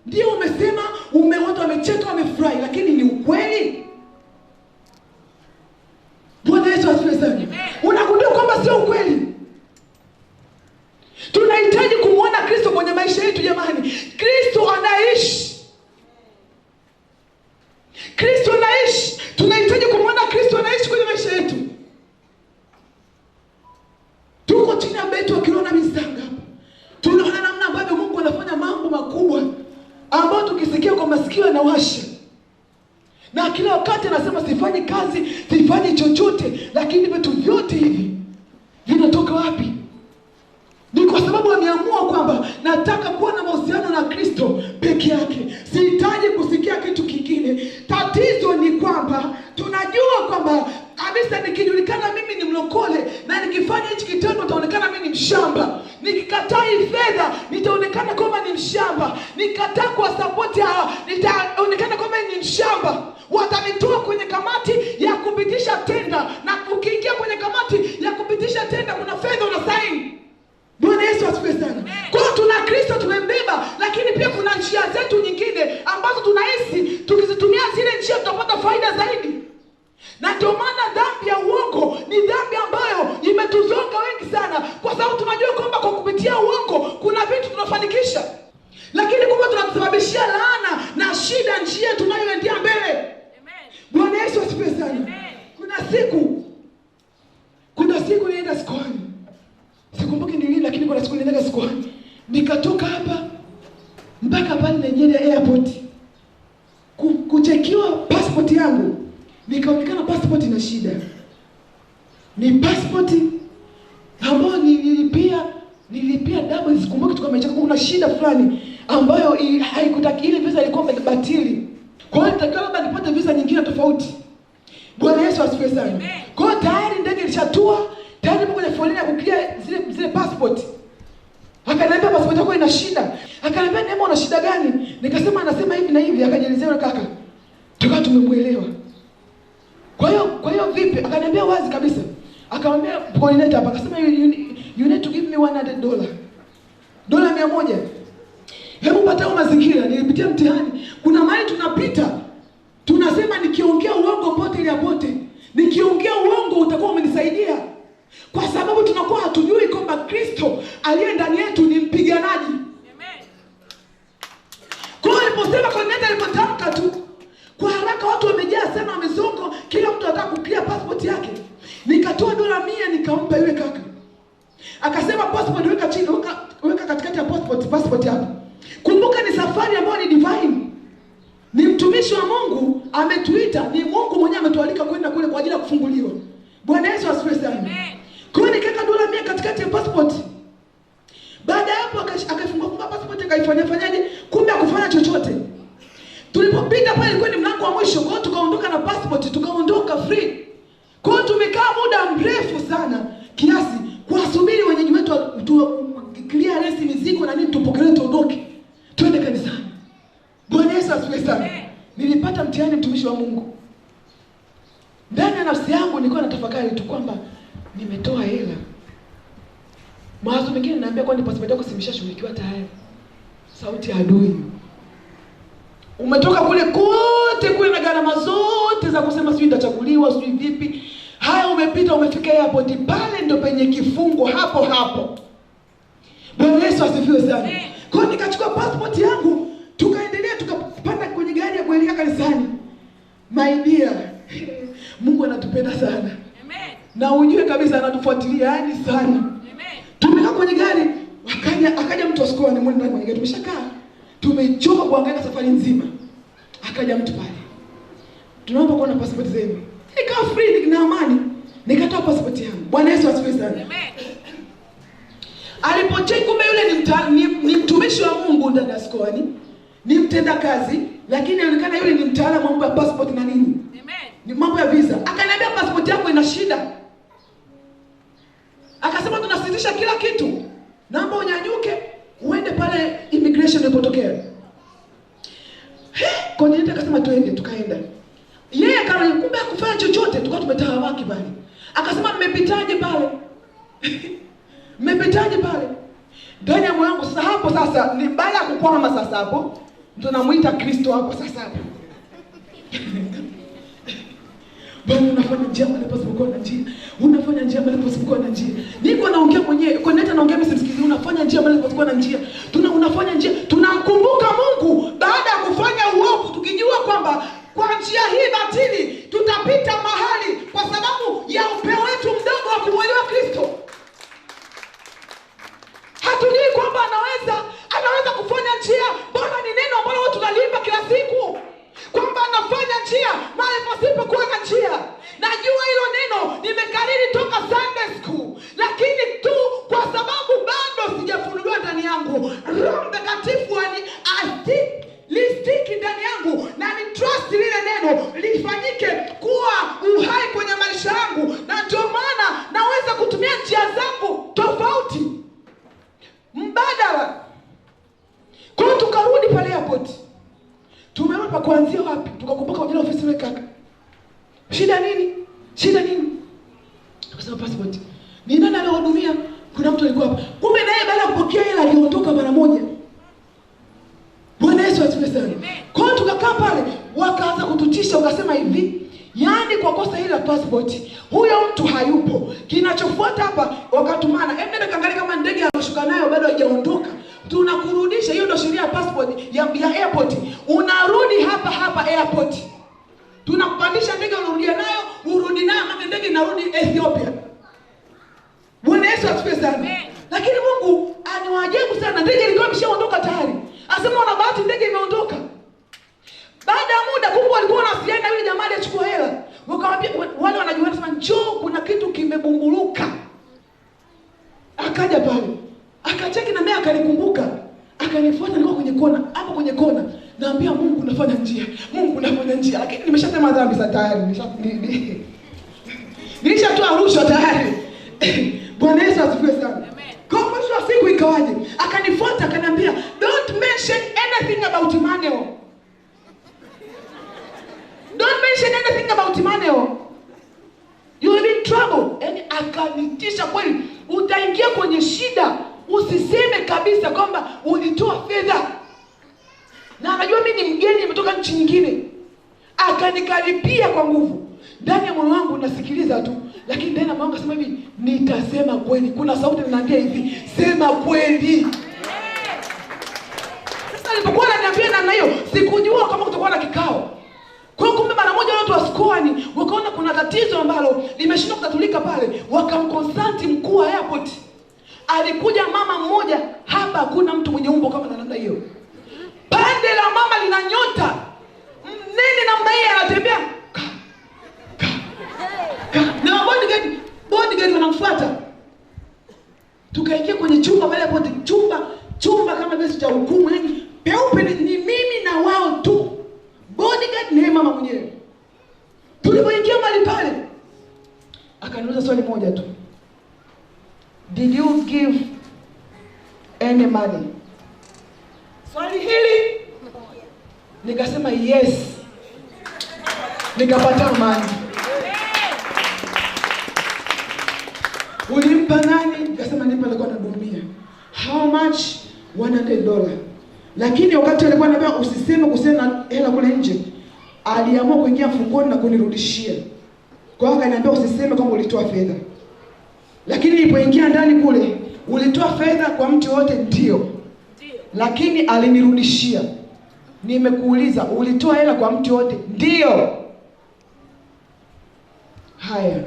Ndio umesema, watu wamecheka, wamefurahi, lakini ni ukweli? Bwana Yesu asifiwe sana. Unagundua kwamba sio ukweli. Tunahitaji kumwona Kristo kwenye maisha yetu jamani. Kristo anaishi. Kristo anaishi. Tunahitaji kumwona Kristo anaishi kwenye maisha yetu. Tuko chini ya beti wa Kirona Misanga. Tunaona namna ambavyo Mungu anafanya mambo makubwa ambayo tukisikia kwa masikio yanawasha. Na kila wakati anasema sifanyi kazi, sifanyi chochote, lakini vitu vyote hivi vinatoka wapi? Ni kwa sababu ameamua kwamba nataka kuwa na mahusiano na Kristo peke yake. Sihitaji kusikia kitu kingine. Tatizo ni kwamba tunajua kwamba kabisa nikijulikana mimi ni mlokole na nikifanya hichi kitendo nitaonekana mimi ni mshamba. Nikikataa hii fedha nitaonekana kama ni mshamba. Nikataa kwa support hawa nitaonekana kama ni mshamba. Watanitoa kwenye kamati ya kupitisha tenda, na ukiingia kwenye kamati ya kupitisha tenda kuna fedha unasaini. Bwana Yesu asifiwe sana. Kwa hiyo tuna Kristo tumembeba, lakini pia kuna njia zetu nyingine ambazo tunahisi tukizitumia zile njia tutapata faida zaidi. Na ndio maana dhambi ya uongo ni dhambi ambayo imetuzonga wengi sana, kwa sababu tunajua kwamba kwa kupitia uongo kuna vitu tunafanikisha, lakini kumbe tunatusababishia laana na shida njia tunayoendea mbele. Bwana Yesu asifiwe sana. Kuna siku nienda Sikoani. Sikumbuki ni lini, lakini kuna siku nienda Sikoani. Nikatoka hapa mpaka pale Nigeria airport. Kuchekiwa passport yangu. Nikaonekana passport ina shida. Ni passport ambayo nilipia double, sikumbuki tukamecheka, kuna shida fulani ambayo haikutaki, ile visa ilikuwa batili. Kwa hiyo nitakiwa labda nipate visa nyingine tofauti. Bwana Yesu asifiwe sana. Kwa hiyo tayari ndege ilishatua, tayari nipo kwenye foleni ya kuclear zile passport. Akaniambia passport yako ina shida. Akaniambia Neema, una shida gani? Nikasema anasema hivi na hivi, akajielezea yule kaka. Tukawa tumemuelewa. Kwa hiyo vipi? Akaniambia wazi kabisa. Akamwambia coordinator hapa, akasema you need to give me $100. Dola 100. Hebu pata mazingira, nilipitia mtihani. Kuna mahali tunapita, tunasema nikiongea uongo pote ile pote. Nikiongea uongo utakuwa umenisaidia. Kwa sababu tunakuwa hatujui kwamba Kristo aliye ndani yetu ni mpiganaji. Amen. Kwa hiyo aliposema coordinator alipotamka tu, kwa haraka watu wamejaa sana, wamezonga, kila mtu anataka kuclear passport yake. Nikatoa dola 100 nikampa yule kaka. Akasema passport weka chini, weka katikati ya passport hapo. Kumbuka ni safari ambayo ni divine. Ni mtumishi wa Mungu ametuita, ni Mungu mwenyewe ametualika kwenda kule kwa ajili ya kufunguliwa. Bwana Yesu asifiwe sana. Kwa hiyo nikaweka dola 100 katikati ya passport. Baada ya hapo akafungua passport, akaifanyaje? Kumbe akufanya chochote. Tulipopita pale ilikuwa ni mlango wa mwisho, kwa hiyo tukaondoka na passport, tukaondoka free. Kwa hiyo tumekaa muda mrefu sana kiasi kuwasubiri wenyeji wetu clear resi mizigo na nini, tupokelewe tuondoke twende kanisani. Bwana Yesu asifiwe sana. Nilipata mtihani, mtumishi wa Mungu. Ndani ya nafsi yangu nilikuwa natafakari tu kwamba nimetoa hela, Mawazo mengine naambia kwani passport yako simeshashughulikiwa tayari. Sauti ya adui. Umetoka kule kote kule na gharama zote za kusema sijui nitachaguliwa, sijui vipi. Haya umepita umefika airport, pale ndio penye kifungo hapo hapo. Bwana Yesu asifiwe sana. Kwa hiyo nikachukua passport yangu, tukaendelea tukapanda kwenye gari ya kuelekea kanisani. My dear, Mungu anatupenda sana. Amen. Na ujue kabisa anatufuatilia yani sana. Amen. Tumekaa kwenye gari, akaja mtu asikoa ni ndani kwenye gari, tumeshakaa. Tumechoka kuangaika safari nzima. Akaja mtu pale. Tunaomba kuona passport zenu. Nikawa free na amani. Nikatoa passport yangu. Bwana Yesu asifiwe sana. Amen. Alipocheki kumbe yule ni mtumishi wa Mungu ndani ya Skoani. Ni mtenda kazi, lakini inaonekana yule ni mtaalamu wa mambo ya passport na nini? Amen. Ni mambo ya visa. Akaniambia passport yako ina shida. Akasema tunasitisha kila kitu. Naomba unyanyuke uende pale immigration ilipotokea. Kondita akasema tuende, tukaenda. Yeye akawa kumbe hakufanya chochote, tukawa tumetawaki pale. Akasema mmepitaje pale? Mmepitaje pale? Ndani ya moyo wangu sasa hapo sasa ni baada ya kukwama sasa hapo tunamuita Kristo hapo sasa hapo. Bwana unafanya njia mahali pasipokuwa na njia. Unafanya njia mahali pasipokuwa na njia. Niko naongea mwenyewe, Kondita naongea mimi simsikizi, unafanya njia mahali pasipokuwa na njia. Unafanya njia. Tunamkumbuka Mungu baada ya kufanya uovu tukijua kwamba kwa njia hii batili tutapita mahali kwa sababu ya upeo wetu mdogo wa kumwelewa Kristo. Hatujui kwamba anaweza kufanya njia. Bwana ni neno ambalo watu tunalimba kila siku. Kwamba anafanya njia mahali pasipokuwa na njia. Najua hilo neno nimekariri toka Sunday school. Lakini tu kwa sababu bado sijafunuliwa ndani yangu. Roho Mtakatifu listiki ndani yangu na ni trust lile neno lifanyike kuwa uhai kwenye maisha yangu. Na ndio maana naweza kutumia njia zangu tofauti. Mbadala. Kwa hiyo tukarudi pale airport. Tumeona pa kuanzia wapi? Tukakumbuka jina ofisi ile kaka. Shida nini? Shida nini? Tukasema passport. Ni nani anahudumia? Kuna mtu alikuwa hapa. Kumbe naye baada ya kupokea hela aliondoka mara moja. Bwana Yesu asifiwe sana. Kwa hiyo tukakaa pale, wakaanza kututisha, wakasema hivi, yaani kwa kosa hili la passport, huyo mtu hayupo. Kinachofuata hapa wakatumana, nenda kaangalia kama ndege aliyoshuka nayo bado haijaondoka. Tunakurudisha, hiyo ndio sheria ya passport ya airport. Unarudi hapa airport. Tunakupandisha ndege unarudia nayo, urudi nayo maana ndege inarudi Ethiopia. Bwana Yesu asifiwe sana. Lakini Mungu aniwaajabu sana, ndege ilikuwa imeshaondoka tayari. Asema una bahati ndege imeondoka. Baada ya muda kumbe walikuwa wanasiana yule jamaa alichukua hela. Wakamwambia wale wanajuana sema njoo kuna kitu kimebunguluka. Akaja pale. Akacheki na mimi akanikumbuka. Akanifuata nilikuwa kwenye kona, hapo kwenye kona. Naambia Mungu unafanya njia. Mungu unafanya njia. Lakini nimeshasema dhambi za tayari. Nilishatoa rushwa tayari. Bwana Yesu asifiwe sana. Kwa mwisho wa siku ikawaje? Akanifuata akaniambia don't mention anything about money. Don't mention anything about money. You will be in trouble. Yani akanitisha kweli, utaingia kwenye shida. Usiseme kabisa kwamba ulitoa fedha. Na anajua mimi ni mgeni nimetoka nchi nyingine. Akanikaripia kwa nguvu. Ndani ya moyo wangu nasikiliza tu, lakini ndani ya moyo wangu nasema hivi, nitasema kweli. Kuna sauti inaniambia hivi, sema kweli. Sasa nilipokuwa ananiambia namna hiyo, sikujua kama kutakuwa na kikao. Kwa hiyo kumbe mara moja watu wa Skoani wakaona kuna tatizo ambalo limeshindwa kutatulika pale, wakamkonsulti mkuu wa airport. Alikuja mama mmoja, hapa hakuna mtu mwenye umbo kama namna hiyo. Pande la mama lina nyota. Mnene namna hiyo anatembea. Na bodyguard wanamfuata. Tukaingia kwenye chumba pale hapo, chumba kama vile cha hukumu, yani peupe ni mimi na wao tu. Bodyguard ni mama mwenyewe. Tulipoingia mahali pale, akaniuliza swali moja tu. Did you give any money? Swali hili nikasema yes. Nikapata amani. Ulimpa nani? akasema ndipo alikuwa anadumia. How much? $100. Lakini wakati alikuwa anambia usiseme kuhusiana na hela kule nje, aliamua kuingia mfukoni na kunirudishia. Kwa hiyo akaniambia usiseme kama ulitoa fedha. Lakini nilipoingia ndani kule, ulitoa fedha kwa mtu wote? Ndio. Lakini alinirudishia. Nimekuuliza, ulitoa hela kwa mtu wote? Ndio. Haya.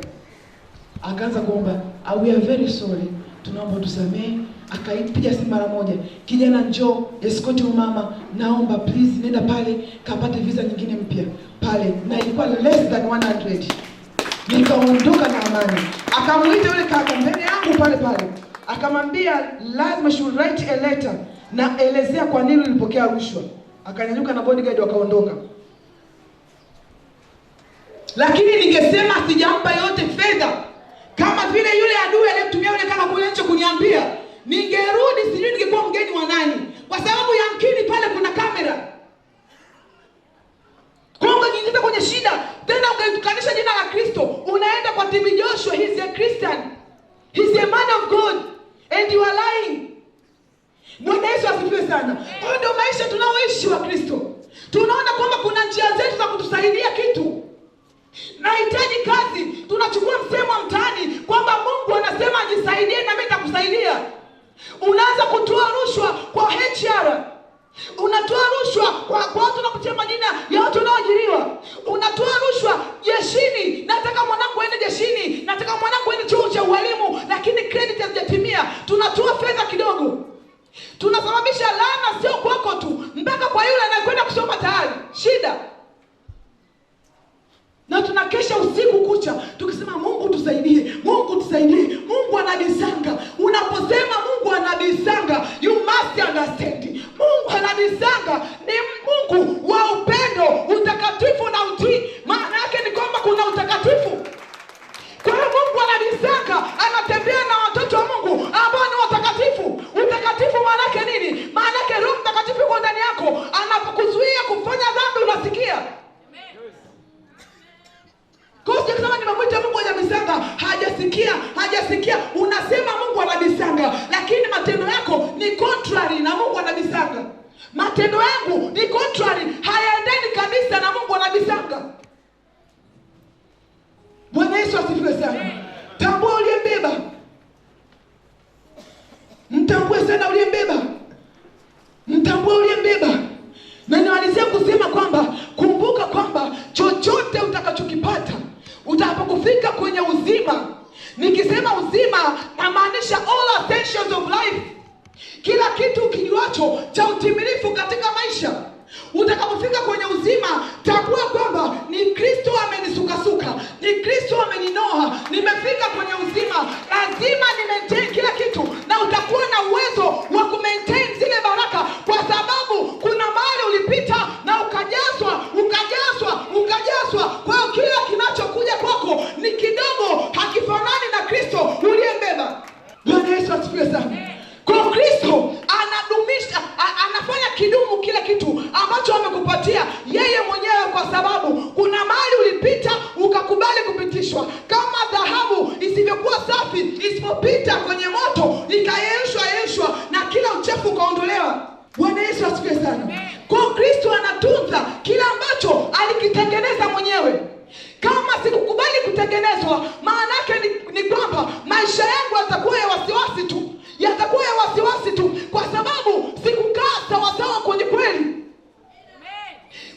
Akaanza kuomba, we are very sorry, tunaomba tusamehe. Akaipiga simu mara moja, kijana njoo, escort mama, naomba please nenda pale kapate visa nyingine mpya pale, na ilikuwa less than 100. Nikaondoka na amani. Akamuita yule kaka mbele yangu pale pale, akamwambia lazima should write a letter na elezea kwa nini ulipokea rushwa. Akanyanyuka na bodyguard wakaondoka. Lakini ningesema sijampa yote fedha, kama vile yule adui aliyemtumia yule kaka kule nje kuniambia, ningerudi sijui ningekuwa mgeni wa nani, kwa sababu yamkini pale kuna kamera. Kongo nyingine kwenye shida, tena ukaitukanisha jina la Kristo, unaenda kwa TB Joshua, he's a Christian, he's a man of God, and you are lying. Bwana Yesu asifiwe sana. Kwa ndio maisha tunaoishi wa Kristo. Tunaona kwamba kuna njia zetu za kutusaidia kitu. Nahitaji kazi, tunachukua msemo wa mtaani kwamba Mungu anasema jisaidie na mimi nitakusaidia. Unaanza kutoa rushwa kwa HR. Unatoa rushwa kwa watu wanakutia majina ya watu wanaoajiriwa. Unatoa rushwa jeshini, nataka mwanangu aende jeshini, nataka mwanangu aende chuo cha ualimu, lakini credit hazijatimia. Tunatoa fedha kidogo. Tunasababisha laana sio kwako tu, mpaka kwa yule anayekwenda kusoma tayari. Shida. Na tunakesha usiku kucha tukisema Mungu tusaidie, Mungu tusaidie, Mungu anabisanga. Unaposema Mungu anabisanga, you must understand, Mungu anabisanga ni Mungu wa upendo, utakatifu na utii. Maana yake ni kwamba kuna utakatifu. Kwa hiyo Mungu anabisanga, anatembea na watoto wa Mungu ambao ni watakatifu. Utakatifu maana yake nini? Maana yake Roho Mtakatifu yuko ndani yako, anapokuzuia kufanya dhambi unasikia. Kwa hiyo kama nimemwita Mungu anabisanga, hajasikia, unasema Mungu anabisanga, lakini matendo yako ni contrary na Mungu anabisanga. Matendo yangu ni contrary, hayaendani kabisa na Mungu anabisanga. Bwana Yesu asifiwe sana. Tambua uliyembeba. Mtambue sana uliyembeba. Mtambue uliyembeba. Na niwalizia kusema kwamba kumbuka kwamba chochote utakachokipata utapokufika kwenye uzima. Nikisema uzima namaanisha all essentials of life. Kila kitu kijuacho cha utimilifu katika maisha. Utakapofika kwenye uzima, tambua kwamba ni Kristo amenisukasuka, ni Kristo ameninoa, nimefika kwenye uzima. Lazima ni maintain kila kitu, na utakuwa na uwezo wa kumaintain zile baraka, kwa sababu kuna mahali ulipita na ukajazwa. Kwa hiyo kila kinachokuja kwako ni kidogo, hakifanani na Kristo uliyembeba. Bwana Yesu asifiwe sana. Kwa Kristo anadumisha, anafanya kidumu kila kitu ambacho amekupatia yeye mwenyewe, kwa sababu kuna mahali ulipita ukakubali kupitishwa. Kama dhahabu isivyokuwa safi isipopita kwenye moto ikayeyushwa na kila uchafu ukaondolewa. Bwana Yesu asifiwe sana. Kwa Kristo anatunza kila ambacho alikitengeneza mwenyewe. Kama sikukubali kutengenezwa, maana yake ni kwamba maisha yangu yatakuwa ya wasiwasi tu, kwa sababu sikukaa sawasawa kwenye kweli.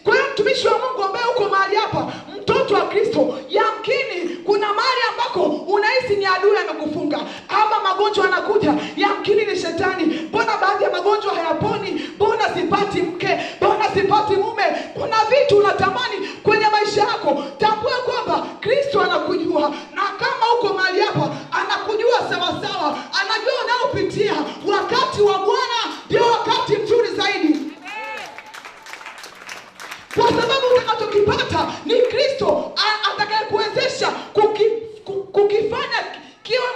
Kwa hiyo mtumishi wa Mungu ambaye uko mahali hapa, mtoto wa Kristo, yamkini kuna mahali ambako unahisi ni adui amekufunga, ama magonjwa yanakuja, yamkini ni shetani. Mbona baadhi ya magonjwa hayaponi? Mbona sipati mke? Mbona sipati mume? Kuna vitu unatamani kwenye maisha yako. Tambua kwamba Kristo anakujua, na kama uko mahali hapa anakujua sawasawa, anajua unaopitia. Wakati wa Bwana ndio wakati mzuri zaidi, kwa sababu utakachokipata ni Kristo atakayekuwezesha kukifanya kiwe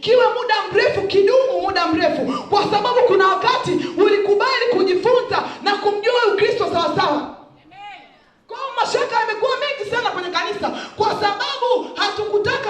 kiwe muda mrefu, kidumu muda mrefu, kwa sababu kuna wakati ulikubali kujifunza na kumjua Kristo sawa sawa. Kwa mashaka yamekuwa mengi sana kwenye kanisa, kwa sababu hatukutaka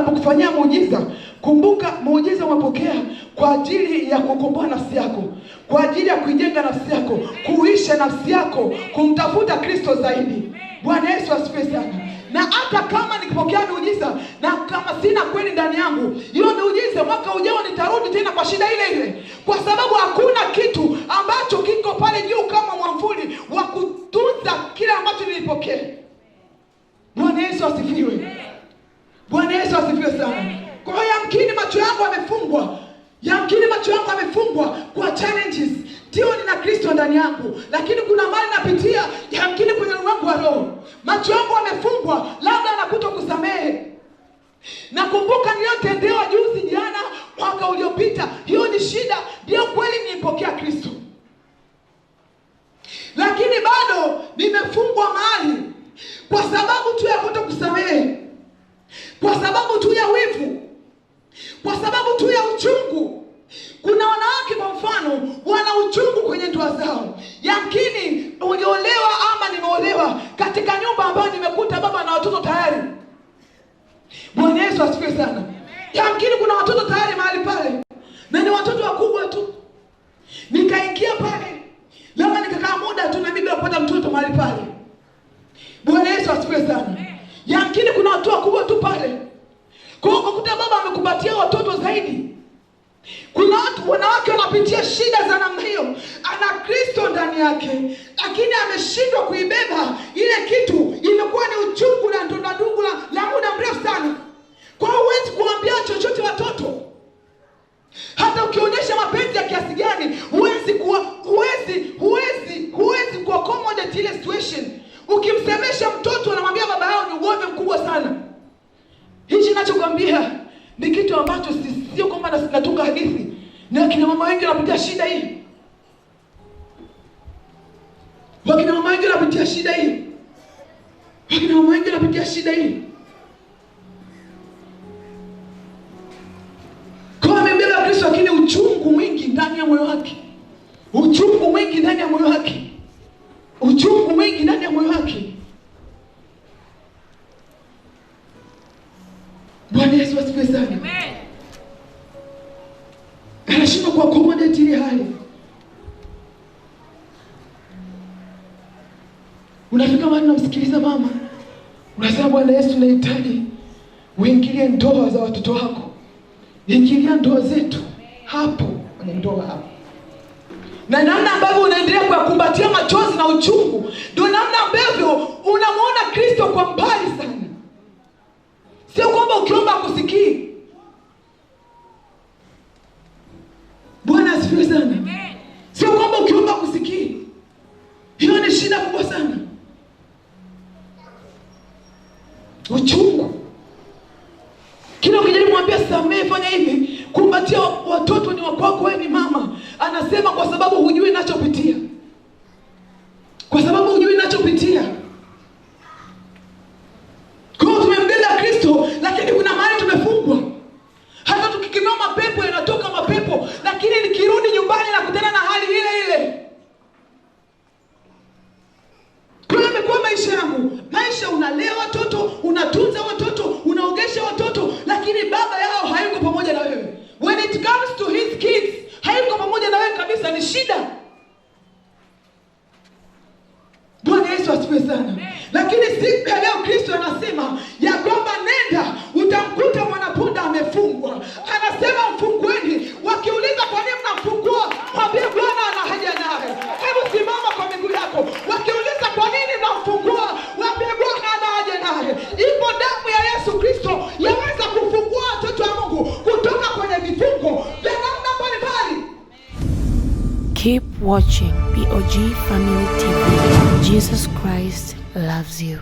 anapokufanyia muujiza, kumbuka muujiza umepokea kwa ajili ya kukomboa nafsi yako, kwa ajili ya kuijenga nafsi yako, kuisha nafsi yako, kumtafuta Kristo zaidi. Bwana Yesu asifiwe sana. Na hata kama nikipokea muujiza na kama sina kweli ndani yangu, hiyo muujiza mwaka ujao nitarudi tena kwa shida ile ile, kwa sababu hakuna kitu ambacho kiko pale juu kama mwamvuli wa kutunza kile ambacho nilipokea. Bwana Yesu asifiwe. Bwana Yesu asifiwe sana. Kwa hiyo yamkini macho yangu yamefungwa, yamkini macho yangu yamefungwa kwa challenges. Ndio nina Kristo ndani yangu, lakini kuna mali napitia, yamkini kwenye ulimwengu wa roho. Macho yangu yamefungwa, labda nakuto kusamehe. Nakumbuka niliyotendewa juzi jana, mwaka uliopita, hiyo ni shida. Ndio kweli nilipokea Kristo, lakini bado nimefungwa mahali kwa sababu tu ya kuto kusamehe, kwa sababu tu ya wivu, kwa sababu tu ya uchungu. Kuna wanawake kwa mfano wana uchungu kwenye ndoa zao. Yamkini uliolewa ama nimeolewa katika nyumba ambayo nimekuta baba na watoto tayari. Bwana Yesu asifiwe sana. Yamkini kuna watoto tayari mahali pale, na ni watoto wakubwa tu. Nikaingia pale, labda nikakaa muda tu na mimi bila kupata mtoto mahali pale. Bwana Yesu asifiwe sana. Yamkini kuna watu wakubwa tu pale, kwa hiyo kukuta baba amekupatia watoto zaidi. Kuna watu wanawake wanapitia shida za namna hiyo, ana Kristo ndani yake, lakini ameshindwa kuibeba ile kitu. Imekuwa ni uchungu na ndugu la muda mrefu sana. Kwa hiyo huwezi kuambia chochote watoto, hata ukionyesha mapenzi ya kiasi gani, huwezi kuaccommodate ile situation. Ukimsemesha mtoto anamwambia baba yao ni ugomvi mkubwa sana. Hichi ninachokwambia ni kitu ambacho sio kwamba natunga hadithi. Na kina mama wengi wanapitia shida hii. Wakina mama wengi wanapitia shida hii. Wakina mama wengi wanapitia shida hii. Kwa amembeba Kristo, lakini uchungu mwingi ndani ya moyo wake. Uchungu mwingi ndani ya moyo wake. Uchungu mwingi ndani ya moyo wake. Bwana Yesu asifiwe sana. Amen. Anashindwa kuaccommodate ile hali. Unafika mahali unamsikiliza mama, unasema Bwana Yesu, nahitaji uingilie ndoa za watoto wako. Ingilia ndoa zetu hapo kwenye ndoa hapo. Na namna ambavyo unaendelea kukumbatia machozi na uchungu, ndio namna ambavyo unamuona Kristo kwa mbali sana. Sio kwamba ukiomba akusikii. Bwana asifiwe sana. Sio kwamba ukiomba akusikii. Hiyo ni shida kubwa sana. Uchungu. Kila ukijaribu kumwambia samehe, fanya hivi, kumbatia watoto ni wako, wewe ni mama, anasema kwa sababu hujui ninachopitia. Kwa sababu hujui ninachopitia. Lakini kuna mahali tumefungwa. Hata tukikemea mapepo yanatoka mapepo, lakini nikirudi nyumbani nakutana na hali ile ile. Kwa hiyo imekuwa maisha yangu. Maisha unalea watoto, unatunza watoto, unaogesha watoto, lakini baba yao hayuko pamoja na wewe. When it comes to his kids, hayuko pamoja na wewe kabisa, ni shida. Bwana Yesu asifiwe sana. Lakini siku ya leo Kristo anasema ya kwamba nenda utamkuta mwanapunda amefungwa. Anasema mfungueni. Wakiuliza kwa nini mnamfungua, mwambie Bwana ana haja naye. Hebu simama kwa miguu yako. Wakiuliza kwa nini mnamfungua, mwambie Bwana ana haja naye. Ipo damu ya Yesu Kristo yaweza kufungua watoto wa Mungu kutoka kwenye vifungo vya namna mbalimbali. Keep watching POG Family TV. Jesus Christ loves you.